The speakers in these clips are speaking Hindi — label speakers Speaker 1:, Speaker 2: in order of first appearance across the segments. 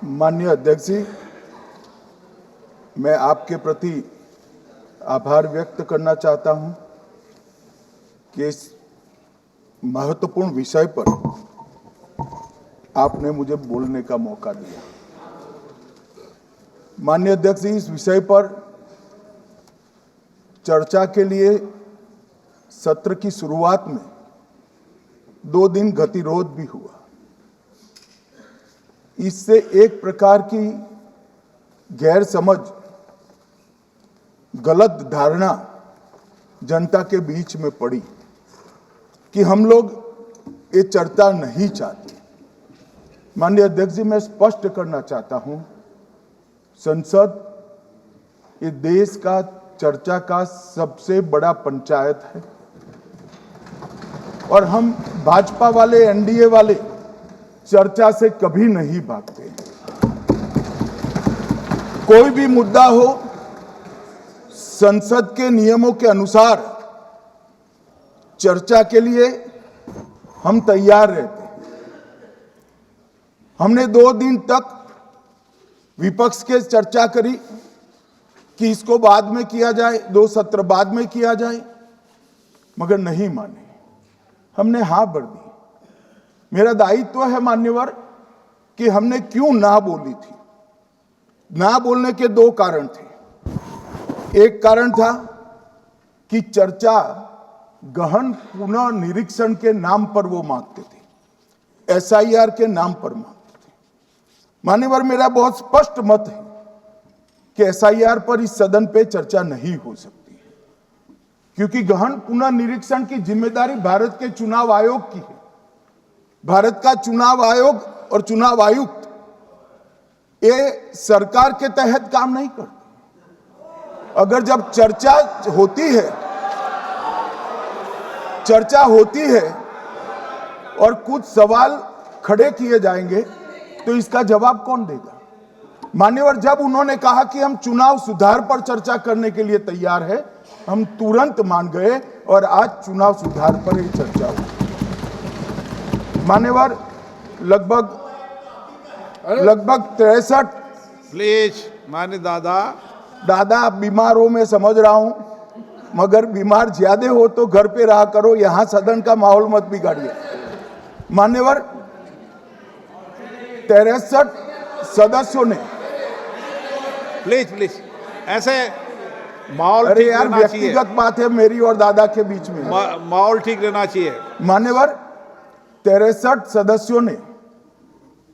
Speaker 1: माननीय अध्यक्ष जी, मैं आपके प्रति आभार व्यक्त करना चाहता हूं कि इस महत्वपूर्ण विषय पर आपने मुझे बोलने का मौका दिया। माननीय अध्यक्ष जी, इस विषय पर चर्चा के लिए सत्र की शुरुआत में 2 दिन गतिरोध भी हुआ। इससे एक प्रकार की गैर समझ, गलत धारणा जनता के बीच में पड़ी कि हम लोग ये चर्चा नहीं चाहते। माननीय अध्यक्ष जी, मैं स्पष्ट करना चाहता हूं, संसद ये देश का चर्चा का सबसे बड़ा पंचायत है और हम भाजपा वाले, एनडीए वाले चर्चा से कभी नहीं भागते। कोई भी मुद्दा हो, संसद के नियमों के अनुसार चर्चा के लिए हम तैयार रहते हैं। हमने 2 दिन तक विपक्ष के चर्चा करी कि इसको बाद में किया जाए, 2 सत्र बाद में किया जाए, मगर नहीं माने। हमने हाँ भर दी। मेरा दायित्व है मान्यवर कि हमने क्यों ना बोली थी। ना बोलने के 2 कारण थे। एक कारण था कि चर्चा गहन पुनः निरीक्षण के नाम पर वो मांगते थे, एसआईआर के नाम पर मांगते थे। मान्यवर, मेरा बहुत स्पष्ट मत है कि एसआईआर पर इस सदन पे चर्चा नहीं हो सकती है, क्योंकि गहन पुनः निरीक्षण की जिम्मेदारी भारत के चुनाव आयोग की है। भारत का चुनाव आयोग और चुनाव आयुक्त ये सरकार के तहत काम नहीं करते। अगर जब चर्चा होती है और कुछ सवाल खड़े किए जाएंगे तो इसका जवाब कौन देगा? मान्यवर, जब उन्होंने कहा कि हम चुनाव सुधार पर चर्चा करने के लिए तैयार है, हम तुरंत मान गए और आज चुनाव सुधार पर ही चर्चा हुई। मान्यवर, लगभग 63
Speaker 2: प्लीज मान्य
Speaker 1: दादा बीमार हो, मैं समझ रहा हूं, मगर बीमार ज्यादा हो तो घर पे रहा करो, यहां सदन का माहौल मत बिगाड़िए। मान्यवर, 63 सदस्यों ने
Speaker 2: प्लीज ऐसे माहौल
Speaker 1: अरे
Speaker 2: ठीक
Speaker 1: यार,
Speaker 2: रहना चाहिए।
Speaker 1: व्यक्तिगत बात है मेरी और दादा के बीच में।
Speaker 2: माहौल ठीक रहना चाहिए।
Speaker 1: मान्यवर, 63 सदस्यों ने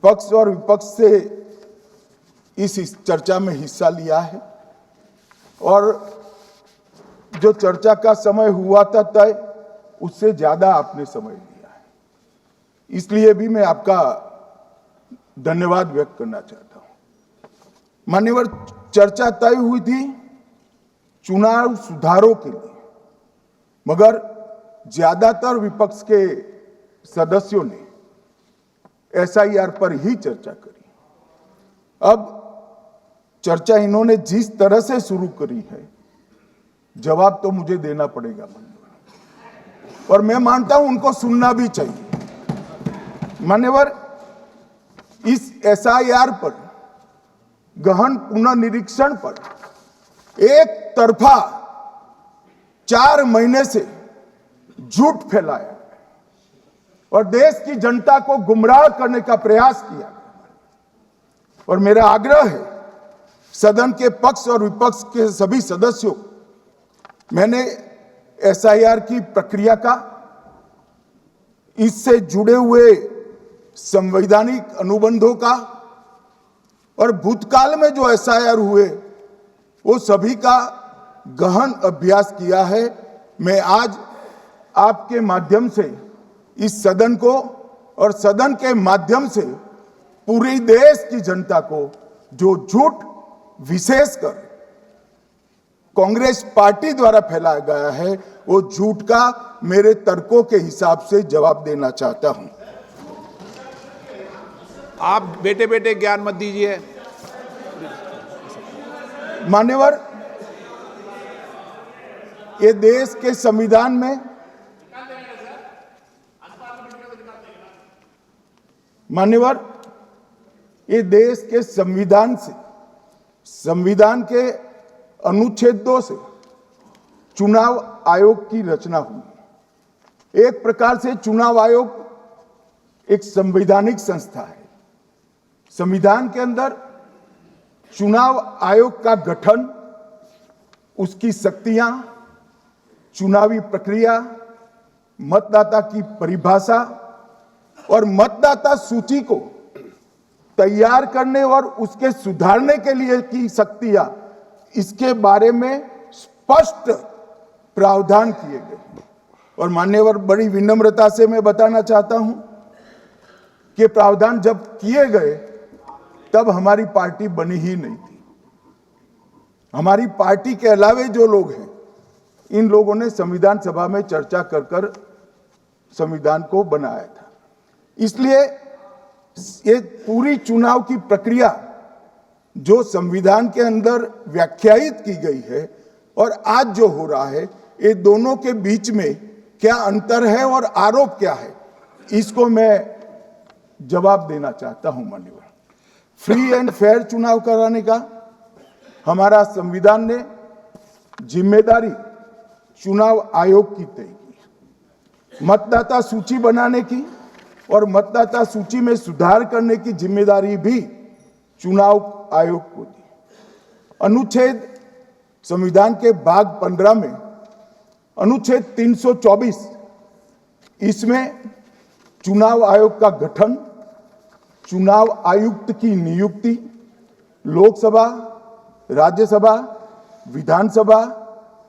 Speaker 1: पक्ष और विपक्ष से इस चर्चा में हिस्सा लिया है और जो चर्चा का समय हुआ था तय, उससे ज्यादा आपने समय लिया है। इसलिए भी मैं आपका धन्यवाद व्यक्त करना चाहता हूं। मान्यवर, चर्चा तय हुई थी चुनाव सुधारों के लिए, मगर ज्यादातर विपक्ष के सदस्यों ने एसआईआर पर ही चर्चा करी। अब चर्चा इन्होंने जिस तरह से शुरू करी है, जवाब तो मुझे देना पड़ेगा मान्यवर, और मैं मानता हूं उनको सुनना भी चाहिए। मान्यवर, इस एसआईआर पर, गहन पुनर्निरीक्षण पर एक तरफा 4 महीने से झूठ फैलाया और देश की जनता को गुमराह करने का प्रयास किया। और मेरा आग्रह है सदन के पक्ष और विपक्ष के सभी सदस्यों, मैंने एसआईआर की प्रक्रिया का, इससे जुड़े हुए संवैधानिक अनुबंधों का और भूतकाल में जो एसआईआर हुए वो सभी का गहन अभ्यास किया है। मैं आज आपके माध्यम से इस सदन को और सदन के माध्यम से पूरी देश की जनता को जो झूठ विशेषकर कांग्रेस पार्टी द्वारा फैलाया गया है, वो झूठ का मेरे तर्कों के हिसाब से जवाब देना चाहता हूं।
Speaker 2: आप बेटे बेटे ज्ञान मत दीजिए।
Speaker 1: मान्यवर, ये देश के संविधान में, मान्यवर, ये देश के संविधान से, संविधान के अनुच्छेद 2 से चुनाव आयोग की रचना हुई। एक प्रकार से चुनाव आयोग एक संवैधानिक संस्था है। संविधान के अंदर चुनाव आयोग का गठन, उसकी शक्तियां, चुनावी प्रक्रिया, मतदाता की परिभाषा और मतदाता सूची को तैयार करने और उसके सुधारने के लिए की शक्तियां, इसके बारे में स्पष्ट प्रावधान किए गए। और मान्यवर, बड़ी विनम्रता से मैं बताना चाहता हूं कि प्रावधान जब किए गए तब हमारी पार्टी बनी ही नहीं थी। हमारी पार्टी के अलावे जो लोग हैं, इन लोगों ने संविधान सभा में चर्चा कर कर संविधान को बनाया था। इसलिए ये पूरी चुनाव की प्रक्रिया जो संविधान के अंदर व्याख्यायित की गई है और आज जो हो रहा है, ये दोनों के बीच में क्या अंतर है और आरोप क्या है, इसको मैं जवाब देना चाहता हूं। माननीय, फ्री एंड फेयर चुनाव कराने का हमारा संविधान ने जिम्मेदारी चुनाव आयोग की तय की। मतदाता सूची बनाने की और मतदाता सूची में सुधार करने की जिम्मेदारी भी चुनाव आयोग को दी। अनुच्छेद, संविधान के भाग 15 में अनुच्छेद 324, इसमें चुनाव आयोग का गठन, चुनाव आयुक्त की नियुक्ति, लोकसभा, राज्यसभा, विधानसभा,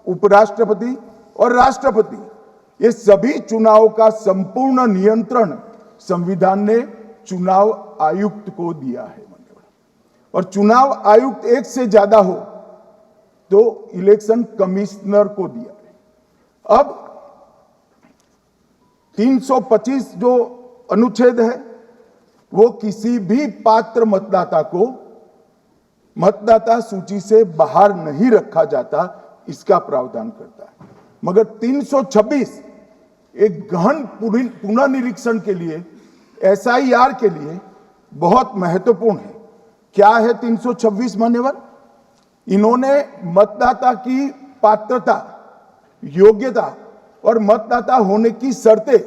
Speaker 1: उपराष्ट्रपति और राष्ट्रपति, ये सभी चुनाव का संपूर्ण नियंत्रण संविधान ने चुनाव आयुक्त को दिया है। और चुनाव आयुक्त एक से ज्यादा हो तो इलेक्शन कमिश्नर को दिया है। अब 325 जो अनुच्छेद है, वो किसी भी पात्र मतदाता को मतदाता सूची से बाहर नहीं रखा जाता, इसका प्रावधान करता है। मगर 326 एक गहन पुनर्निरीक्षण के लिए, एसआईआर के लिए बहुत महत्वपूर्ण है। क्या है 326 मान्यवर? इन्होंने मतदाता की पात्रता, योग्यता और मतदाता होने की शर्तें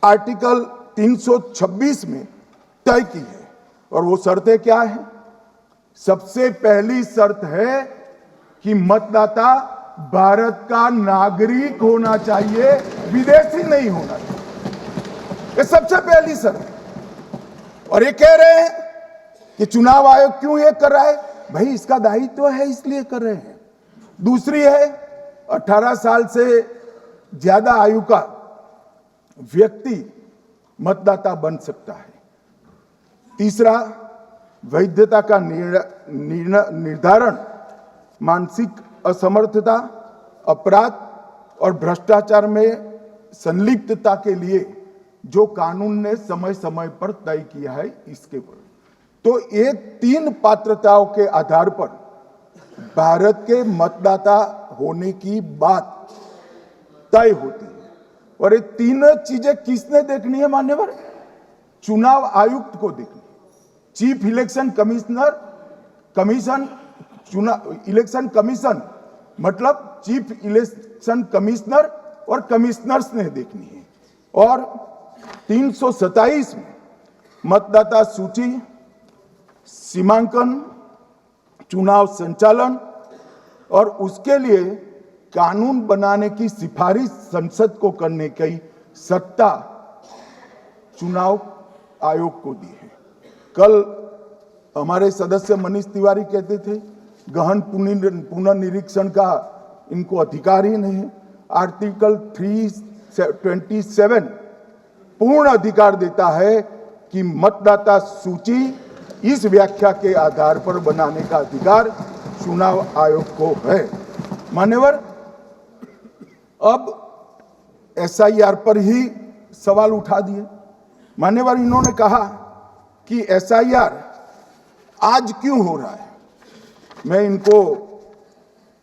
Speaker 1: आर्टिकल 326 में तय की है। और वो शर्तें क्या है? सबसे पहली शर्त है कि मतदाता भारत का नागरिक होना चाहिए, विदेशी नहीं होना चाहिए। ये सबसे पहली शर्त है। और ये कह रहे हैं कि चुनाव आयोग क्यों ये कर रहा है? भाई, इसका दायित्व है, इसलिए कर रहे हैं। दूसरी है, 18 साल से ज्यादा आयु का व्यक्ति मतदाता बन सकता है। तीसरा, वैधता का निर्धारण मानसिक असमर्थता, अपराध और भ्रष्टाचार में संलिप्तता के लिए जो कानून ने समय समय पर तय किया है, इसके पर। तो ये 3 पात्रताओं के आधार पर भारत के मतदाता होने की बात तय होती है। और ये 3 चीजें किसने देखनी है मान्यवर? चुनाव आयुक्त को देखनी। Chief election commissioner, election commission, मतलब चीफ इलेक्शन कमिश्नर और कमिश्नर्स ने देखनी है। और 327 में मतदाता सूची, सीमांकन, चुनाव संचालन और उसके लिए कानून बनाने की सिफारिश संसद को करने की सत्ता चुनाव आयोग को दी है। कल हमारे सदस्य मनीष तिवारी कहते थे गहन पुनर्निरीक्षण का इनको अधिकार ही नहीं है। आर्टिकल 327 पूर्ण अधिकार देता है कि मतदाता सूची इस व्याख्या के आधार पर बनाने का अधिकार चुनाव आयोग को है। मान्यवर, अब एसआईआर पर ही सवाल उठा दिए। मान्यवर, इन्होंने कहा कि एसआईआर आज क्यों हो रहा है। मैं इनको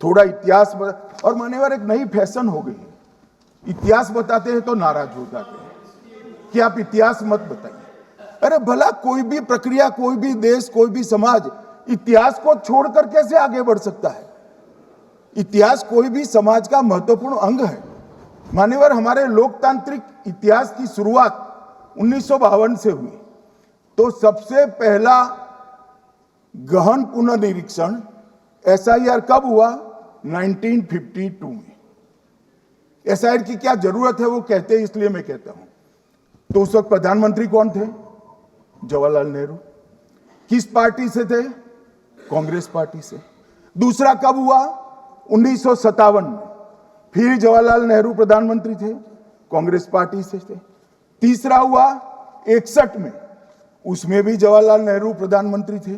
Speaker 1: थोड़ा इतिहास और मान्यवर, एक नई फैशन हो गई है, इतिहास बताते हैं तो नाराज हो जाते हैं कि आप इतिहास मत बताइए। अरे भला कोई भी प्रक्रिया, कोई भी देश, कोई भी समाज इतिहास को छोड़कर कैसे आगे बढ़ सकता है? इतिहास कोई भी समाज का महत्वपूर्ण अंग है। मान्यवर, हमारे लोकतांत्रिक इतिहास की शुरुआत 1952 से हुई। तो सबसे पहला गहन पुनर्निरीक्षण SIR कब हुआ? 1952 में। SIR की क्या जरूरत है वो कहते हैं, इसलिए मैं कहता हूं। तो उस वक्त प्रधानमंत्री कौन थे? जवाहरलाल नेहरू। किस पार्टी से थे? कांग्रेस पार्टी से। दूसरा कब हुआ? 1957 में। फिर जवाहरलाल नेहरू प्रधानमंत्री थे, कांग्रेस पार्टी से थे। तीसरा हुआ 61 में, उसमें भी जवाहरलाल नेहरू प्रधानमंत्री थे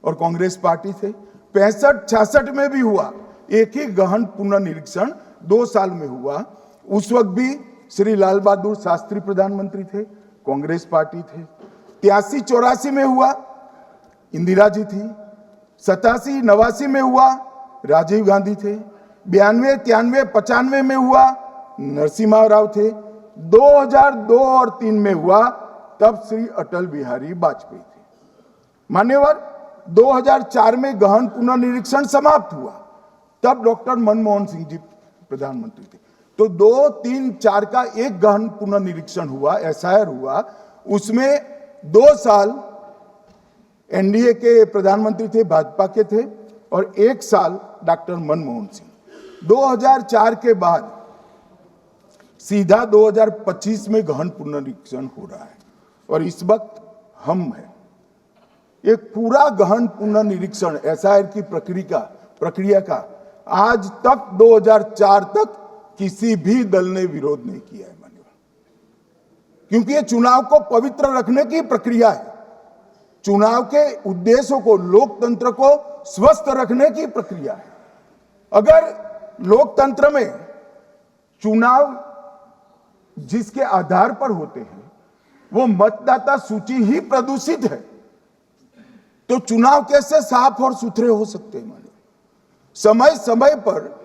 Speaker 1: और कांग्रेस पार्टी थे। 65-66 में भी हुआ, एक ही गहन पुनर्निरीक्षण 2 साल में हुआ। उस वक्त भी श्री लाल बहादुर शास्त्री प्रधानमंत्री थे, कांग्रेस पार्टी थे। 83-84 में हुआ, इंदिरा जी थी। 87-89 में हुआ, राजीव गांधी थे। 92-93-95 में हुआ, नरसिम्हा राव थे। 2002 और 3 में हुआ, तब श्री अटल बिहारी वाजपेयी थे। मान्यवर, 2004 में गहन पुनर्निरीक्षण समाप्त हुआ, तब डॉक्टर मनमोहन सिंह जी प्रधानमंत्री थे। तो 2, 3, 4 का एक गहन पुनर्निरीक्षण हुआ, SIR हुआ। उसमें 2 साल NDA के प्रधानमंत्री थे, भाजपा के थे, और 1 साल डॉक्टर मनमोहन सिंह। 2004 के बाद सीधा 2025 में गहन पुनर्निरीक्षण हो रहा है और इस वक्त हम हैं। एक पूरा गहन पुनर्निरीक्षण SIR की प्रक्रिया का आज तक 2004 तक किसी भी दल ने विरोध नहीं किया है, मान्यवर, क्योंकि ये चुनाव को पवित्र रखने की प्रक्रिया है। चुनाव के उद्देश्यों को, लोकतंत्र को स्वस्थ रखने की प्रक्रिया है। अगर लोकतंत्र में चुनाव जिसके आधार पर होते हैं वो मतदाता सूची ही प्रदूषित है, तो चुनाव कैसे साफ और सुथरे हो सकते हैं? समय समय पर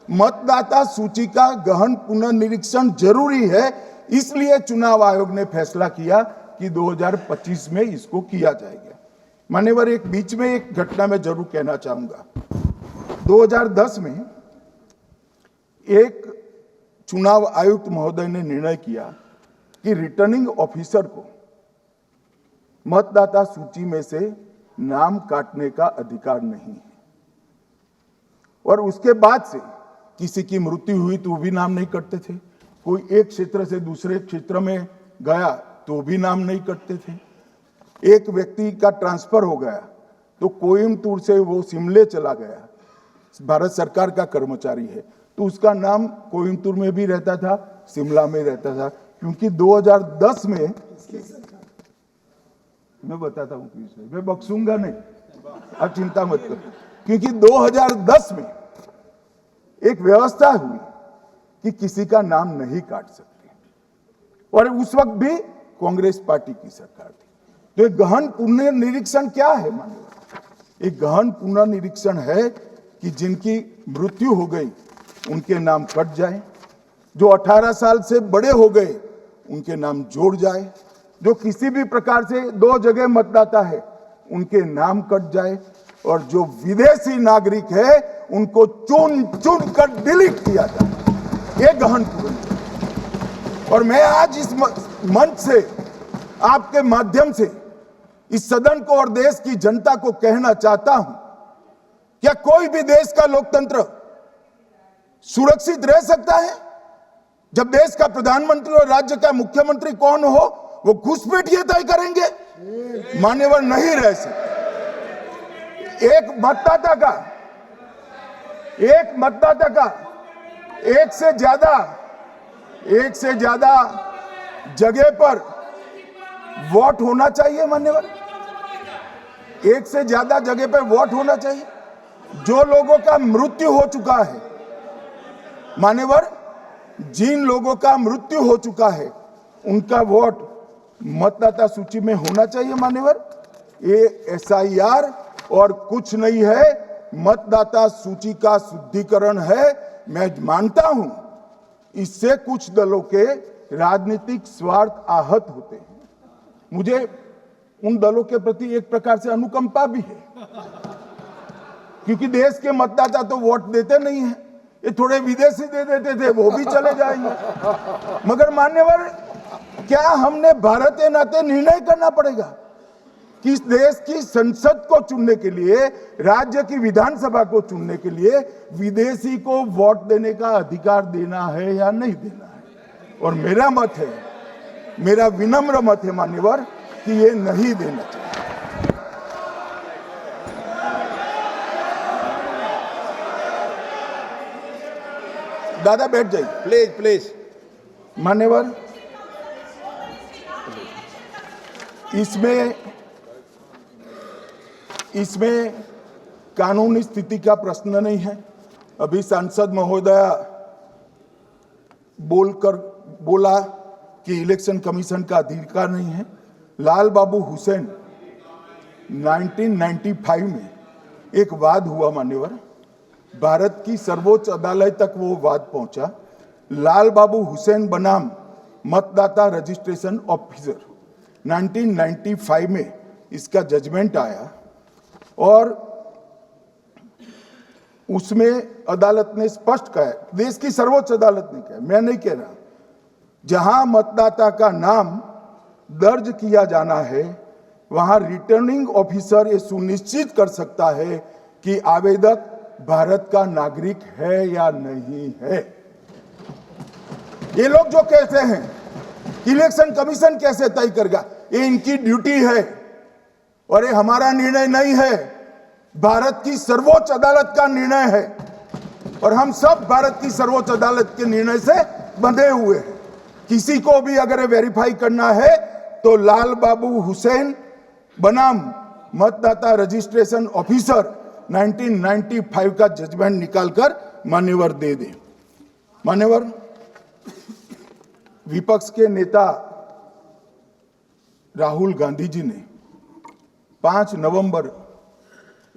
Speaker 1: मतदाता सूची का गहन पुनर्निरीक्षण जरूरी है, इसलिए चुनाव आयोग ने फैसला किया कि 2025 में इसको किया जाएगा। मान्यवर, एक बीच में एक घटना मैं जरूर कहना चाहूंगा। 2010 में एक चुनाव आयुक्त महोदय ने निर्णय किया कि रिटर्निंग ऑफिसर को मतदाता सूची में से नाम काटने का अधिकार नहीं है, और उसके बाद से किसी की मृत्यु हुई तो भी नाम नहीं कटते थे, कोई एक क्षेत्र से दूसरे क्षेत्र में गया तो भी नाम नहीं कटते थे। एक व्यक्ति का ट्रांसफर हो गया तो कोयम्बटूर से वो शिमले चला गया, भारत सरकार का कर्मचारी है, तो उसका नाम कोयम्बटूर में भी रहता था, शिमला में रहता था, क्योंकि 2010 में, मैं बताता हूं किस, मैं बख्शूंगा नहीं, आप चिंता मत करो, क्योंकि 2010 में एक व्यवस्था हुई कि किसी का नाम नहीं काट सकते, और उस वक्त भी कांग्रेस पार्टी की सरकार थी। तो एक गहन पुनर्निरीक्षण क्या है? मानिए, एक गहन पुनर्निरीक्षण है कि जिनकी मृत्यु हो गई उनके नाम कट जाए, जो 18 साल से बड़े हो गए उनके नाम जोड़ जाए, जो किसी भी प्रकार से 2 जगह मतदाता है उनके नाम कट जाए, और जो विदेशी नागरिक है उनको चुन चुन कर डिलीट किया जाए। ये गहन पुनर्निरीक्षण। और मैं आज इस मंच से, आपके माध्यम से इस सदन को और देश की जनता को कहना चाहता हूं, क्या कोई भी देश का लोकतंत्र सुरक्षित रह सकता है जब देश का प्रधानमंत्री और राज्य का मुख्यमंत्री कौन हो वो घुसपैठ ये तय करेंगे? मान्यवर, नहीं रह सकते। एक मतदाता का एक से ज्यादा जगह पर वोट होना चाहिए। मान्यवर, एक से ज्यादा जगह पर वोट होना चाहिए। जो लोगों का मृत्यु हो चुका है, मान्यवर, जिन लोगों का मृत्यु हो चुका है उनका वोट मतदाता सूची में होना चाहिए। मान्यवर, ये SIR और कुछ नहीं है, मतदाता सूची का शुद्धिकरण है। मैं मानता हूं इससे कुछ दलों के राजनीतिक स्वार्थ आहत होते हैं। मुझे उन दलों के प्रति एक प्रकार से अनुकंपा भी है, क्योंकि देश के मतदाता तो वोट देते नहीं है। ये थोड़े विदेशी दे देते थे, वो भी चले जाएंगे। मगर मान्यवर, क्या हमने भारत के नाते निर्णय करना पड़ेगा कि इस देश की संसद को चुनने के लिए, राज्य की विधानसभा को चुनने के लिए विदेशी को वोट देने का अधिकार देना है या नहीं देना है? और मेरा मत है, मेरा विनम्र मत है मान्यवर, कि ये नहीं देना चाहिए। दादा बैठ जाइए
Speaker 2: प्लीज प्लीज।
Speaker 1: मान्यवर, इसमें कानूनी स्थिति का प्रश्न नहीं है। अभी सांसद महोदया बोला कि इलेक्शन कमीशन का अधिकार नहीं है। लाल बाबू हुसैन 1995 में एक वाद हुआ मान्यवर, भारत की सर्वोच्च अदालत तक वो वाद पहुंचा। लाल बाबू हुसैन बनाम मतदाता रजिस्ट्रेशन ऑफिसर 1995 में इसका जजमेंट आया और उसमें अदालत ने स्पष्ट कहा, देश की सर्वोच्च अदालत ने कहा, मैं नहीं कह रहा, जहां मतदाता का नाम दर्ज किया जाना है वहां रिटर्निंग ऑफिसर ये सुनिश्चित कर सकता है कि आवेदक भारत का नागरिक है या नहीं है। ये लोग जो कहते हैं इलेक्शन कमीशन कैसे तय करेगा, ये इनकी ड्यूटी है और ये हमारा निर्णय नहीं है, भारत की सर्वोच्च अदालत का निर्णय है और हम सब भारत की सर्वोच्च अदालत के निर्णय से बंधे हुए हैं। किसी को भी अगर वेरीफाई करना है तो लाल बाबू हुसैन बनाम मतदाता रजिस्ट्रेशन ऑफिसर 1995 का जजमेंट निकालकर मान्यवर दे दे। मान्यवर, विपक्ष के नेता राहुल गांधी जी ने 5 नवंबर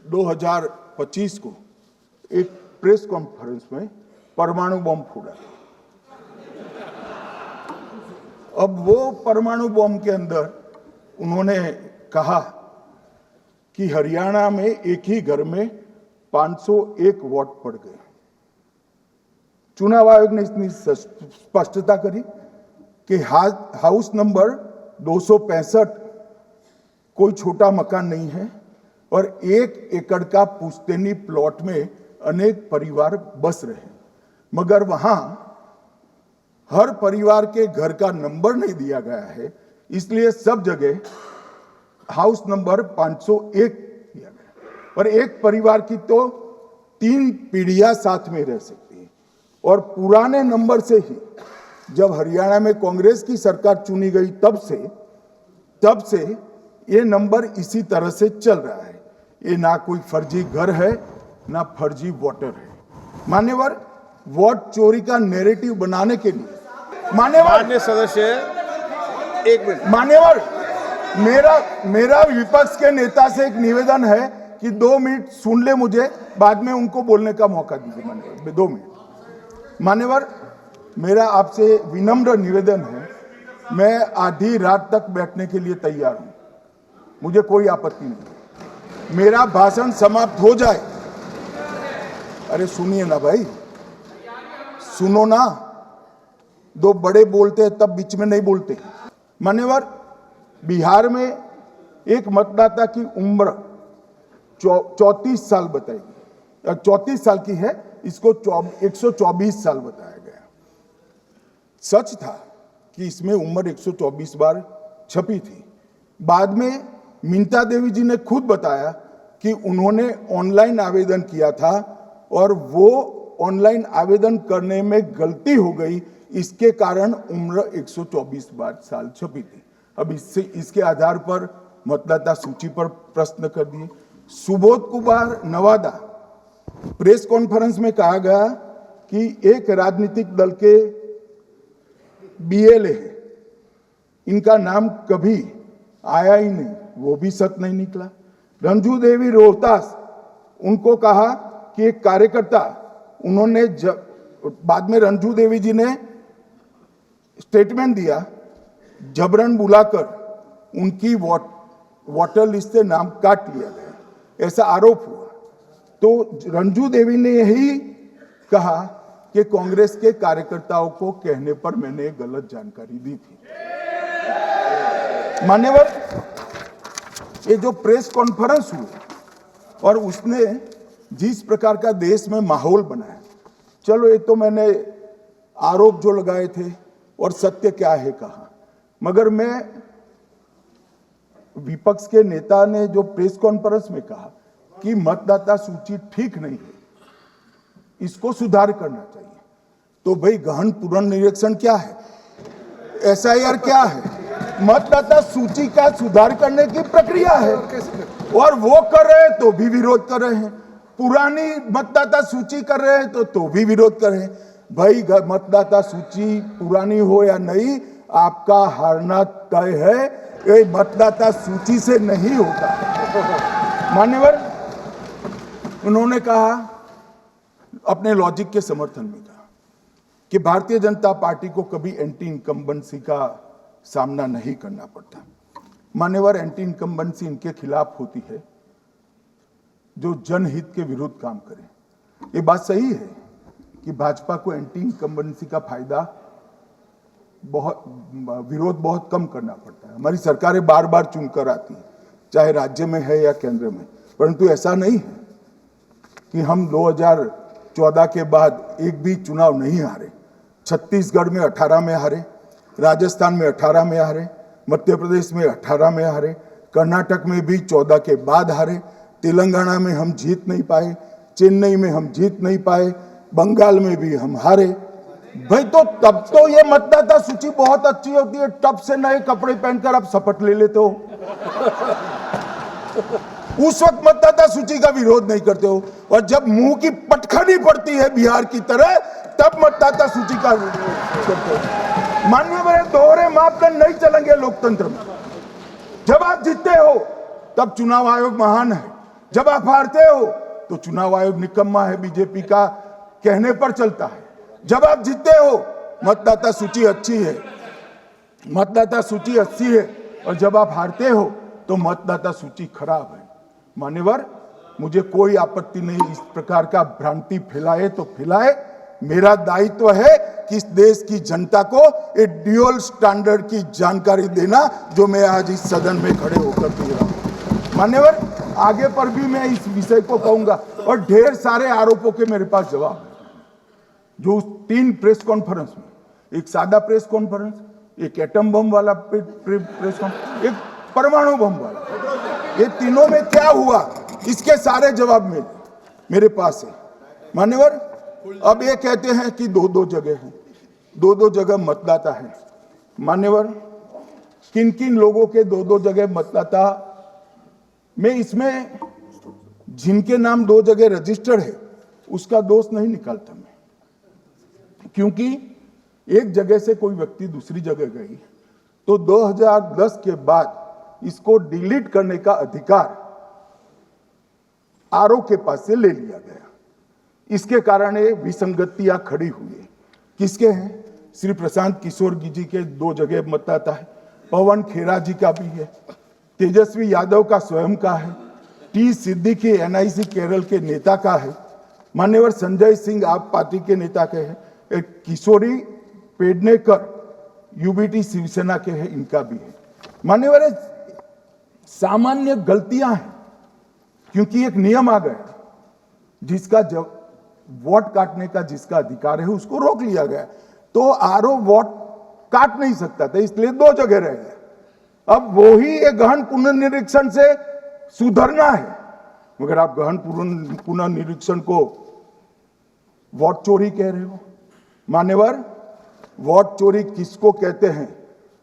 Speaker 1: 2025 को एक प्रेस कॉन्फ्रेंस में परमाणु बम फोड़ा। अब वो परमाणु बम के अंदर उन्होंने कहा कि हरियाणा में एक ही घर में 501 वोट पड़ गए। चुनाव आयोग ने इतनी स्पष्टता करी कि हाउस नंबर 265 कोई छोटा मकान नहीं है और 1 एकड़ का पुश्तैनी प्लॉट में अनेक परिवार बस रहे हैं, मगर वहां हर परिवार के घर का नंबर नहीं दिया गया है, इसलिए सब जगह हाउस नंबर 501 दिया गया और एक परिवार की तो 3 पीढ़ियां साथ में रह सकती है। और पुराने नंबर से ही जब हरियाणा में कांग्रेस की सरकार चुनी गई तब से ये नंबर इसी तरह से चल रहा है। ये ना कोई फर्जी घर है ना फर्जी वोटर है। मान्यवर, वोट चोरी का नैरेटिव बनाने के लिए
Speaker 2: माननीय सदस्य, एक मिनट।
Speaker 1: मान्यवर, मेरा विपक्ष के नेता से एक निवेदन है कि 2 मिनट सुन ले मुझे, बाद में उनको बोलने का मौका दीजिए। मान्यवर, 2 मिनट। मान्यवर, मेरा आपसे विनम्र निवेदन है, मैं आधी रात तक बैठने के लिए तैयार हूं, मुझे कोई आपत्ति नहीं। मेरा भाषण समाप्त हो जाए, अरे सुनिए ना भाई, सुनो ना, 2 बड़े बोलते हैं तब बीच में नहीं बोलते। मान्यवर, बिहार में एक मतदाता की उम्र 34 साल बताई गई, 34 साल की है, इसको 124 साल बताया गया। सच था कि इसमें उम्र 124 बार छपी थी। बाद में मिंता देवी जी ने खुद बताया कि उन्होंने ऑनलाइन आवेदन किया था और वो ऑनलाइन आवेदन करने में गलती हो गई, इसके कारण उम्र 124 बार साल छपी थी। अब इसके आधार पर मतदाता सूची पर प्रश्न कर दिए। सुबोध कुमार नवादा प्रेस कॉन्फ्रेंस में कहा गया कि एक राजनीतिक दल के बीएलए है, इनका नाम कभी आया ही नहीं, वो भी सच नहीं निकला। रंजू देवी रोहतास, उनको कहा कि एक कार्यकर्ता, उन्होंने बाद में रंजू देवी जी ने स्टेटमेंट दिया, जबरन बुलाकर उनकी वोट वोटर लिस्ट से नाम काट लिया गया, ऐसा आरोप हुआ। तो रंजू देवी ने यही कहा कि कांग्रेस के कार्यकर्ताओं को कहने पर मैंने गलत जानकारी दी थी। मान्यवर, ये जो प्रेस कॉन्फ्रेंस हुई और उसने जिस प्रकार का देश में माहौल बनाया, चलो ये तो मैंने आरोप जो लगाए थे और सत्य क्या है कहा, मगर मैं विपक्ष के नेता ने जो प्रेस कॉन्फ्रेंस में कहा कि मतदाता सूची ठीक नहीं है, इसको सुधार करना चाहिए, तो भाई गहन पुनर्निरीक्षण क्या है, एसआईआर क्या है, मतदाता सूची का सुधार करने की प्रक्रिया है, और वो कर रहे हैं तो भी विरोध कर रहे हैं, पुरानी मतदाता सूची कर रहे हैं तो भी विरोध कर रहे हैं। भाई मतदाता सूची पुरानी हो या नहीं, आपका हारना तय है, ये मतदाता सूची से नहीं होता। मान्यवर, उन्होंने कहा, अपने लॉजिक के समर्थन में कहा कि भारतीय जनता पार्टी को कभी एंटी इनकम्बेंसी का सामना नहीं करना पड़ता। मान्यवर, एंटी इनकम्बेंसी इनके खिलाफ होती है जो जनहित के विरुद्ध काम करे। ये बात सही है कि भाजपा को एंटी इनकम्बेंसी का फायदा विरोध बहुत कम करना पड़ता है। हमारी सरकारें बार बार चुनकर आती है, चाहे राज्य में है या केंद्र में, परंतु ऐसा नहीं है कि हम 2014 के बाद एक भी चुनाव नहीं हारे। छत्तीसगढ़ में 18 में हारे, राजस्थान में 18 में हारे, मध्य प्रदेश में 18 में हारे, कर्नाटक में भी 14 के बाद हारे, तेलंगाना में हम जीत नहीं पाए, चेन्नई में हम जीत नहीं पाए, बंगाल में भी हम हारे। भाई तो तब तो ये मतदाता सूची बहुत अच्छी होती है, तब से नए कपड़े पहनकर आप शपथ ले लेते हो। उस वक्त मतदाता सूची का विरोध नहीं करते हो, और जब मुंह की पटखनी पड़ती है बिहार की तरह, तब मतदाता सूची का विरोध करते हो। माननीय, दोहरे मापदंड नहीं चलेंगे लोकतंत्र में। जब आप जीतते हो तब चुनाव आयोग महान है, जब आप हारते हो तो चुनाव आयोग निकम्मा है, बीजेपी का कहने पर चलता है। जब आप जीतते हो मतदाता सूची अच्छी है, मतदाता सूची अच्छी है, और जब आप हारते हो तो मतदाता सूची खराब है। मान्यवर, मुझे कोई आपत्ति नहीं, इस प्रकार का भ्रांति फैलाए तो फैलाए, मेरा दायित्व है कि इस देश की जनता को एक ड्यूअल स्टैंडर्ड की जानकारी देना, जो मैं आज इस सदन में खड़े होकर दे रहा हूं। मान्यवर, आगे पर भी मैं इस विषय को कहूंगा, और ढेर सारे आरोपों के मेरे पास जवाब है, जो 3 प्रेस कॉन्फ्रेंस में, एक सादा प्रेस कॉन्फ्रेंस, एक एटम बम वाला प्रेस कॉन्फ्रेंस, एक परमाणु बम वाला, ये तीनों में क्या हुआ, इसके सारे जवाब मेरे पास है। मान्यवर, अब ये कहते हैं कि 2-2 जगह है, 2-2 जगह मतदाता है। मान्यवर, किन किन लोगों के 2-2 जगह मतदाता, मैं इसमें जिनके नाम 2 जगह रजिस्टर्ड है उसका दोष नहीं निकालता मैं, क्योंकि एक जगह से कोई व्यक्ति दूसरी जगह गई तो 2010 के बाद इसको डिलीट करने का अधिकार आरओ के पास से ले लिया गया। इसके कारण ये विसंगतियां खड़ी हुई है। किसके हैं? श्री प्रशांत किशोर जी के 2 जगह मतदाता है, पवन खेरा जी का भी है, तेजस्वी यादव का स्वयं का है, टी सिद्दीकी एनआईसी केरल के नेता का है, मान्यवर संजय सिंह आप पार्टी के नेता के हैं, एक किशोरी पेडनेकर यूबीटी शिवसेना के हैं, इनका भी है। मान्यवर, सामान्य गलतियां हैं, क्योंकि एक नियम आ गया, जिसका जब वोट काटने का जिसका अधिकार है उसको रोक लिया गया, तो आरओ वोट काट नहीं सकता था, इसलिए 2 जगह रह गए। अब वो ही एक गहन पुनर्निरीक्षण से सुधरना है, मगर आप गहन पुनर्निरीक्षण को वोट चोरी कह रहे हो। मान्यवर, वोट चोरी किसको कहते हैं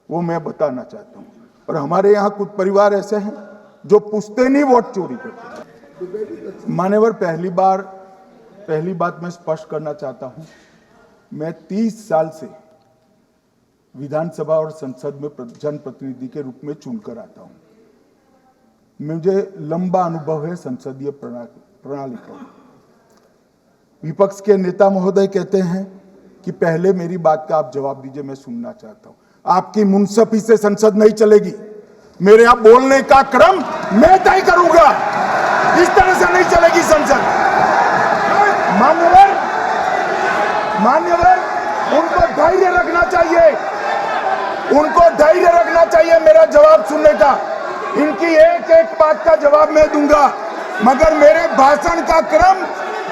Speaker 1: वो मैं बताना चाहता हूं, और हमारे यहां कुछ परिवार ऐसे हैं जो पुश्तैनी वोट चोरी करते हैं। मान्यवर, पहली बात मैं स्पष्ट करना चाहता हूं, मैं 30 साल से विधानसभा और संसद में जनप्रतिनिधि के रूप में चुनकर आता हूं। मुझे लंबा अनुभव है संसदीय प्रणाली का। विपक्ष के नेता महोदय कहते हैं कि पहले मेरी बात का आप जवाब दीजिए, मैं सुनना चाहता हूं। आपकी मुनसफी से संसद नहीं चलेगी। मेरे यहाँ बोलने का क्रम मैं तय करूंगा। इस तरह से नहीं चलेगी संसद। मान्यवर, उनको धैर्य रखना चाहिए, उनको धैर्य रखना चाहिए मेरा जवाब सुनने का। इनकी एक एक बात का जवाब मैं दूंगा, मगर मेरे भाषण का क्रम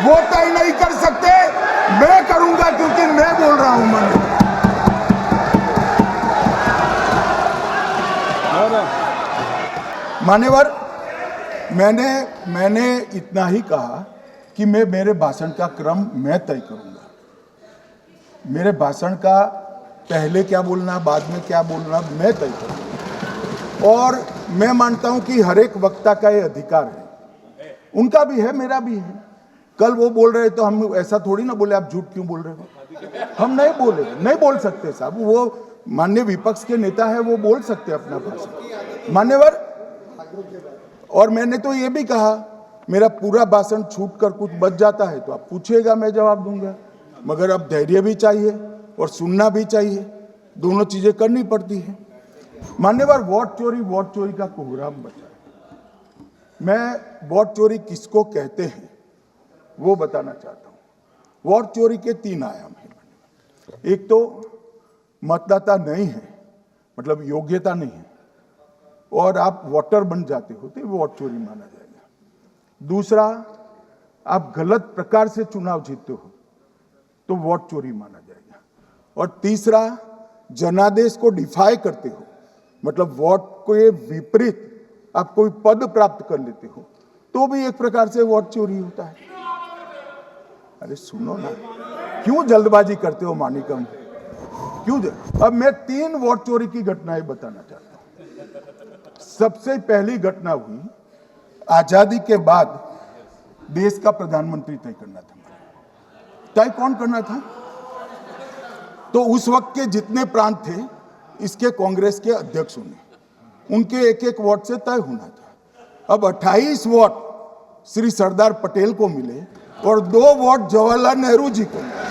Speaker 1: वो तय नहीं कर सकते, मैं करूंगा, क्योंकि मैं बोल रहा हूं। मान्यवर, मैंने इतना ही कहा कि मैं मेरे भाषण का क्रम मैं तय करूंगा। मेरे भाषण का पहले क्या बोलना, बाद में क्या बोलना, मैं तय करूंगा। और मैं मानता हूं कि हर एक वक्ता का ये अधिकार है, उनका भी है, मेरा भी है। कल वो बोल रहे तो हम ऐसा थोड़ी ना बोले आप झूठ क्यों बोल रहे हो। हम नहीं बोले, नहीं बोल सकते साहब, वो माननीय विपक्ष के नेता है, वो बोल सकते अपना भाषण। मान्यवर, और मैंने तो ये भी कहा मेरा पूरा भाषण छूट कर कुछ बच जाता है तो आप पूछिएगा, मैं जवाब दूंगा। मगर अब धैर्य भी चाहिए और सुनना भी चाहिए, दोनों चीजें करनी पड़ती है। मान्यवर, वोट चोरी का कोहराम बचा है। मैं वोट चोरी किसको कहते हैं वो बताना चाहता हूं। वोट चोरी के 3 आयाम हैं। एक तो मतदाता नहीं है, मतलब योग्यता नहीं है, और आप वोटर बन जाते हो तो वोट चोरी माना जाएगा। दूसरा, आप गलत प्रकार से चुनाव जीतते हो तो वोट चोरी माना जाएगा। और तीसरा, जनादेश को डिफाई करते हो, मतलब वोट के विपरीत आप कोई पद प्राप्त कर लेते हो तो भी एक प्रकार से वोट चोरी होता है। अरे सुनो ना, क्यों जल्दबाजी करते हो मानिकम, क्यों? अब मैं 3 वोट चोरी की घटनाएं बताना चाहता हूं। सबसे पहली घटना हुई आजादी के बाद देश का प्रधानमंत्री तय करना था। तय कौन करना था? तो उस वक्त के जितने प्रांत थे इसके कांग्रेस के अध्यक्षों ने, उनके एक एक वोट से तय होना था। अब 28 वोट श्री सरदार पटेल को मिले और 2 वोट जवाहरलाल नेहरू जी को मिले।